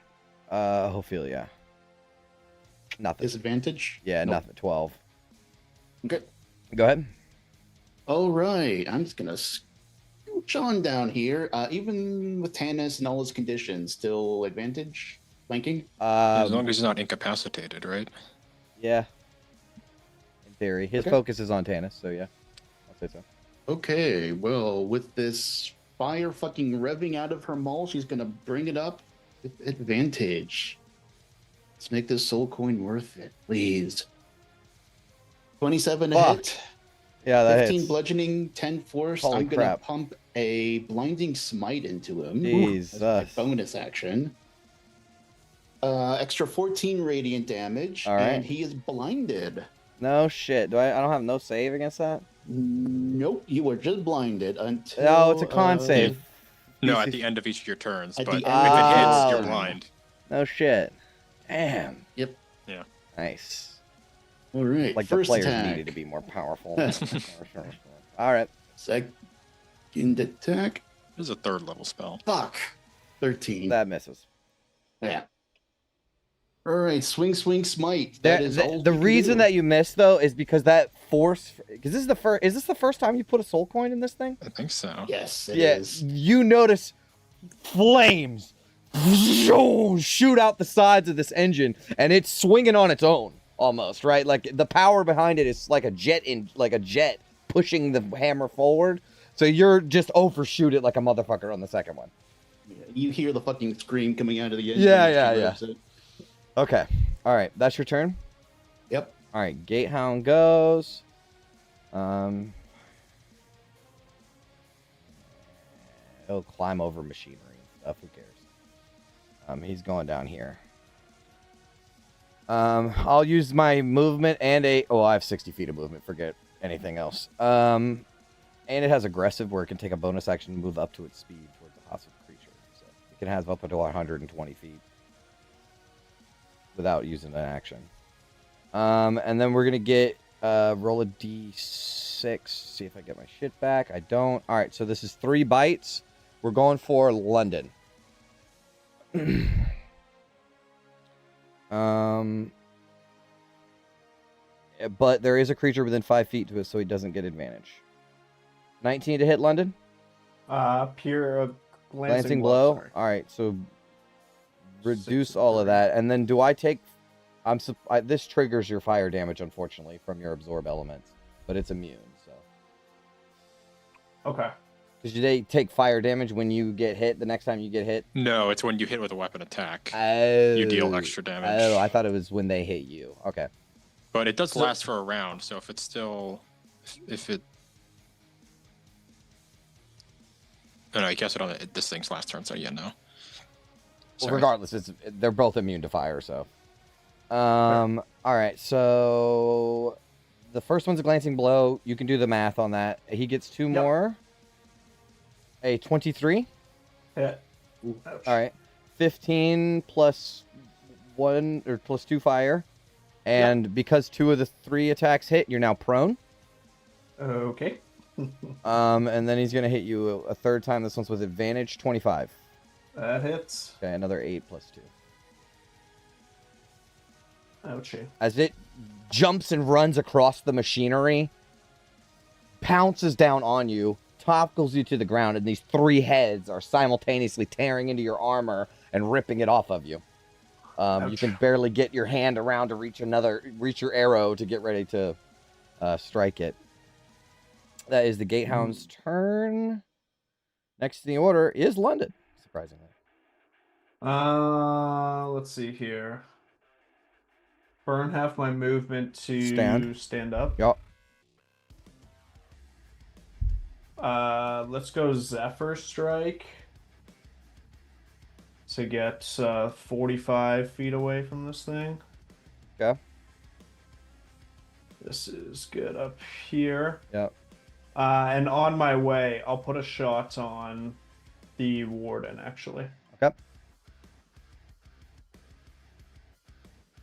Ophelia. Nothing. Disadvantage? Yeah, Nope. nothing. 12. Okay. Go ahead. All right. I'm just gonna scooch on down here. Even with Tannis and all his conditions, still advantage flanking. As long as he's not incapacitated, right? Yeah. In theory, his Okay. focus is on Tannis, so yeah, I'll say so. Okay. Well, with this fire fucking revving out of her maul, she's gonna bring it up with advantage. Let's make this soul coin worth it, please. 27 to Fuck. hit. Yeah, that 15 hits. bludgeoning, 10 force. Holy I'm gonna crap. pump a blinding smite into him. Jesus. That's my bonus action. Extra 14 radiant damage, All right. and he is blinded. No shit. I don't have no save against that? Nope, you were just blinded until. No, it's a con save. No, at the end of each of your turns. At But the if it end of hits, each you're turn. blind. No shit. Damn. Yep. Yeah. Nice. All right. Like the first players attack. needed to be more powerful. All right. Second attack. This is a third level spell. Fuck. 13. That misses. Yeah. All right. Swing, smite. That, That is the all the we can reason do. that you missed though is because that force. Because this is the first. Is this the first time you put a soul coin in this thing? I think so. Yes, it Yeah. is. You notice flames shoot out the sides of this engine, and it's swinging on its own almost, right? Like the power behind it is like a jet pushing the hammer forward. So you're just overshoot it like a motherfucker on the second one. Yeah, you hear the fucking scream coming out of the engine. Yeah, as she yeah, revs it. Okay. All right. That's your turn. Yep. All right. Gatehound goes. He'll climb over machinery and stuff. Who cares? He's going down here. I'll use my movement and I have 60 feet of movement. Forget anything else. And it has aggressive where it can take a bonus action to move up to its speed towards a hostile creature. So it can have up to 120 feet without using an action. And then we're gonna get Roll a d6. See if I get my shit back. I don't. All right, so this is 3 bites. We're going for London. But there is a creature within 5 feet to it, so he doesn't get advantage. 19 to hit London. Pure Glancing blow. sorry. All right, so reduce 6 all of 3. that, and then do I take? This triggers your fire damage, unfortunately, from your absorb elements, but it's immune. So. Okay. Because they take fire damage when you get hit. The next time you get hit. No, it's when you hit with a weapon attack. Oh. You deal extra damage. Oh, I thought it was when they hit you. Okay. But it does last for a round, so if it's still, if it, oh no, I guess this thing's last turn, so yeah, no. Well, Sorry. regardless, they're both immune to fire, so. All right, so the first one's a glancing blow. You can do the math on that. He gets 2 more. A 23. Yeah. All right, 15 plus 1 or plus 2 fire, and because 2 of the 3 attacks hit, you're now prone. Okay. And then he's gonna hit you a third time. This one's with advantage. 25. That hits. Okay, another 8 plus 2. Ouchie. As it jumps and runs across the machinery, pounces down on you, topples you to the ground, and these 3 heads are simultaneously tearing into your armor and ripping it off of you. You can barely get your hand around to reach your arrow to get ready to strike it. That is the Gatehound's turn. Next in the order is London, surprisingly. Let's see here. Burn half my movement to stand up. Yup. Let's go Zephyr Strike to get 45 feet away from this thing. Okay. This is good up here. Yep. And on my way, I'll put a shot on the Warden, actually. Okay.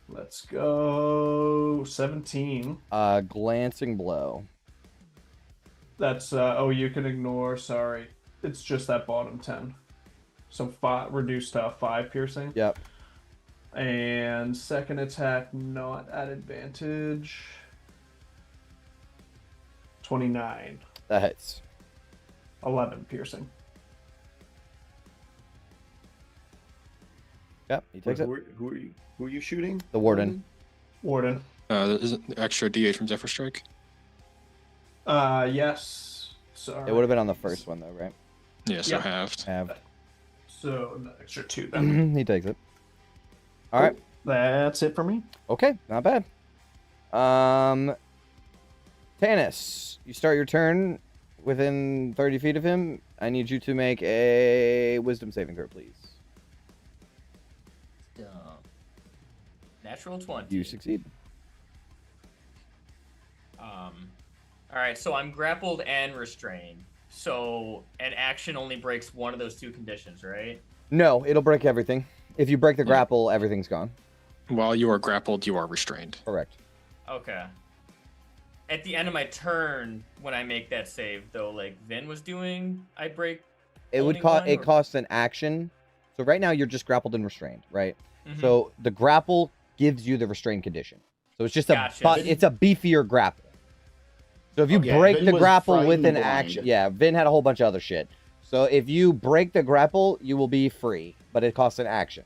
Let's go 17. Glancing blow. That's, oh, you can ignore, sorry. It's just that bottom 10. So reduced to 5 piercing. Yep. And second attack, not at advantage. 29. That hits. 11 piercing. Yep, he takes it. Who are you shooting? The Warden. Warden. Is it extra D8 from Zephyr Strike? Yes. Sorry. It would have been on the first one, though, right? Yeah, so Yep. halved. Halved. So an extra 2 then. He takes it. All right. That's it for me. Okay, not bad. Tanis, you start your turn within 30 feet of him. I need you to make a wisdom saving throw, please. Natural 20. You succeed. All right, so I'm grappled and restrained. So an action only breaks one of those 2 conditions, right? No, it'll break everything. If you break the grapple, everything's gone. While you are grappled, you are restrained. Correct. Okay. At the end of my turn, when I make that save, though, like Vin was doing, I break. It would only cost. one, It or- costs an action. So right now you're just grappled and restrained, right? Mhm. So the grapple gives you the restrained condition. So it's just Gotcha. it's a beefier grapple. So if you Okay, break Vin the was grapple with frightened an blind. action, yeah, Vin had a whole bunch of other shit. So if you break the grapple, you will be free, but it costs an action.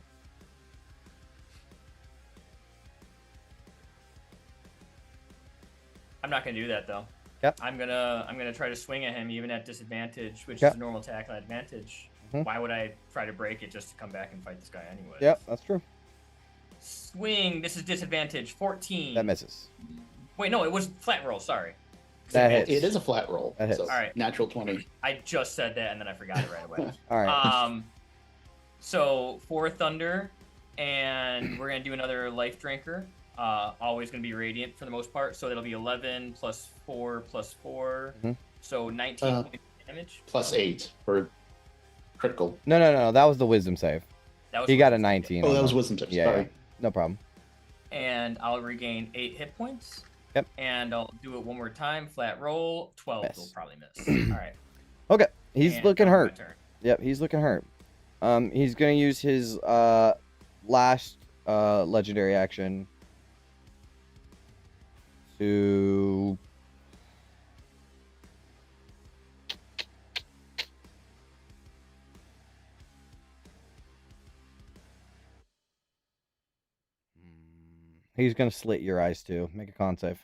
I'm not gonna do that though. Yep. I'm gonna try to swing at him even at disadvantage, which Yep. is a normal attack on advantage. Mhm. Why would I try to break it just to come back and fight this guy anyway? Yep, that's true. Swing. This is disadvantage. 14. That misses. Wait, no, it was flat roll. Sorry. That Disadvantage. hits. It is a flat roll. That hits. So Alright. natural 20. I just said that and then I forgot it right away. All right. So 4 thunder, and we're gonna do another life drinker. Always gonna be radiant for the most part. So that'll be 11 plus 4 plus 4. Mhm. So 19 points of damage. Plus 8 for critical. No. That was the wisdom save. That was He got a wisdom. 19. Oh, on that was that. wisdom tips. Yeah, Sorry. yeah. No problem. And I'll regain 8 hit points. Yep. And I'll do it one more time. Flat roll. 12 Miss. will probably miss. All right. Okay, he's And looking now my hurt. turn. Yep, he's looking hurt. He's gonna use his last legendary action to he's gonna slit your eyes too. Make a con save.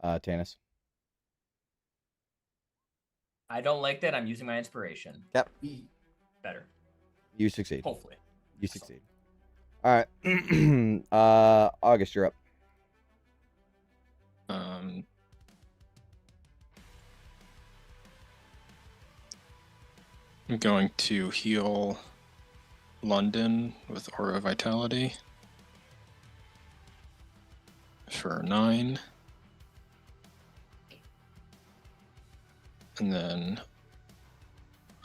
Tanis. I don't like that. I'm using my inspiration. Yep. Better. You succeed. Hopefully. You succeed. All right. August, you're up. I'm going to heal London with Aura Vitality for 9. And then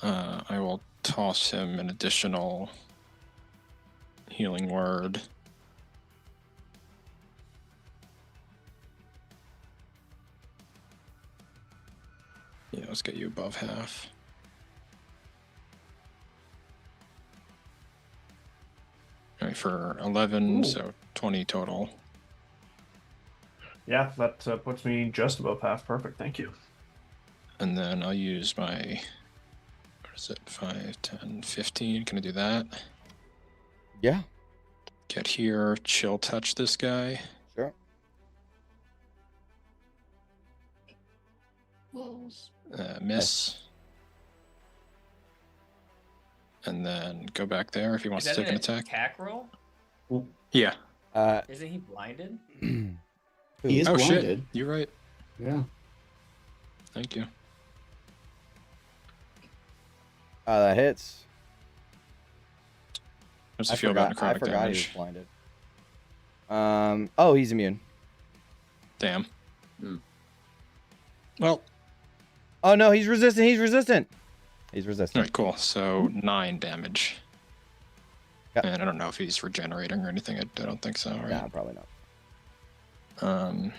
I will toss him an additional healing word. Yeah, let's get you above half. All right, for 11, Ooh. so 20 total. Yeah, that puts me just above half. Perfect. Thank you. And then I'll use my, what is it, 5, 10, 15. Can I do that? Yeah. Get here, chill touch this guy. Sure. Miss. And then go back there if he wants Is to that take an attack. attack roll? Yeah. Isn't he blinded? He is Oh blinded. shit, you're right. Yeah. Thank you. That hits. How does it feel about necrotic I forgot he was damage? blinded. Oh, he's immune. Damn. Hmm. Well, Oh no, he's resistant. He's resistant. He's resistant. all right, cool. So 9 damage. Yep. And I don't know if he's regenerating or anything. I don't think so. Right? Yeah, probably not. All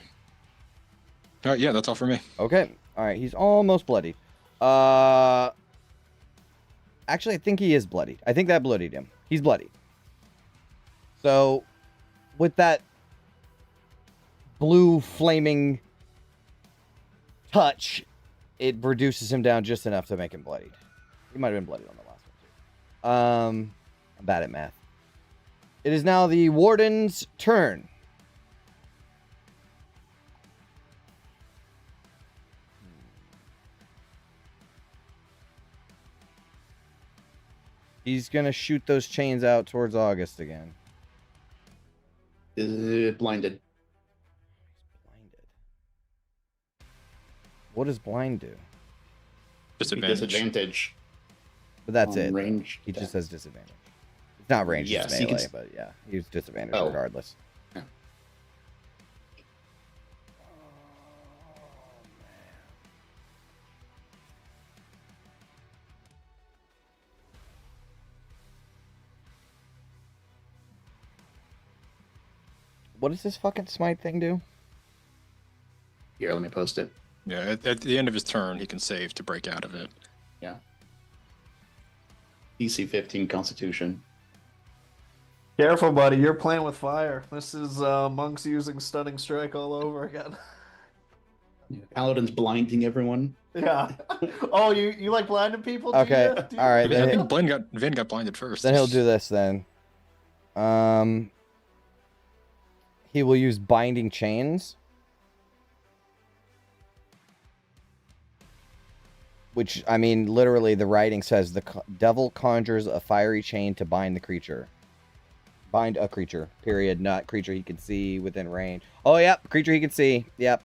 right, yeah, that's all for me. Okay. All right. He's almost bloodied. Actually, I think he is bloodied. I think that bloodied him. He's bloodied. So, with that blue flaming touch, it reduces him down just enough to make him bloodied. He might have been bloodied on the last one too. I'm bad at math. It is now the warden's turn. He's gonna shoot those chains out towards August again. Is blinded. Blinded. What does blind do? Disadvantage. Disadvantage. But that's On it. range He just attack. has disadvantage. It's not range, Yes, it's he can melee, s- but yeah, he's disadvantage Oh. regardless. Yeah. What does this fucking smite thing do? Here, let me post it. Yeah, at the end of his turn, he can save to break out of it. Yeah. DC 15 Constitution. Careful, buddy. You're playing with fire. This is monks using stunning strike all over again. Paladin's blinding everyone. Yeah. Oh, you like blinding people? Do Okay, you? Do you? all right. I Then, think Vin got blinded first. then he'll do this then. He will use binding chains. Which, I mean, literally the writing says the devil conjures a fiery chain to bind the creature. Bind a creature, period. Not creature he can see within range. Oh, yep. Creature he can see. Yep.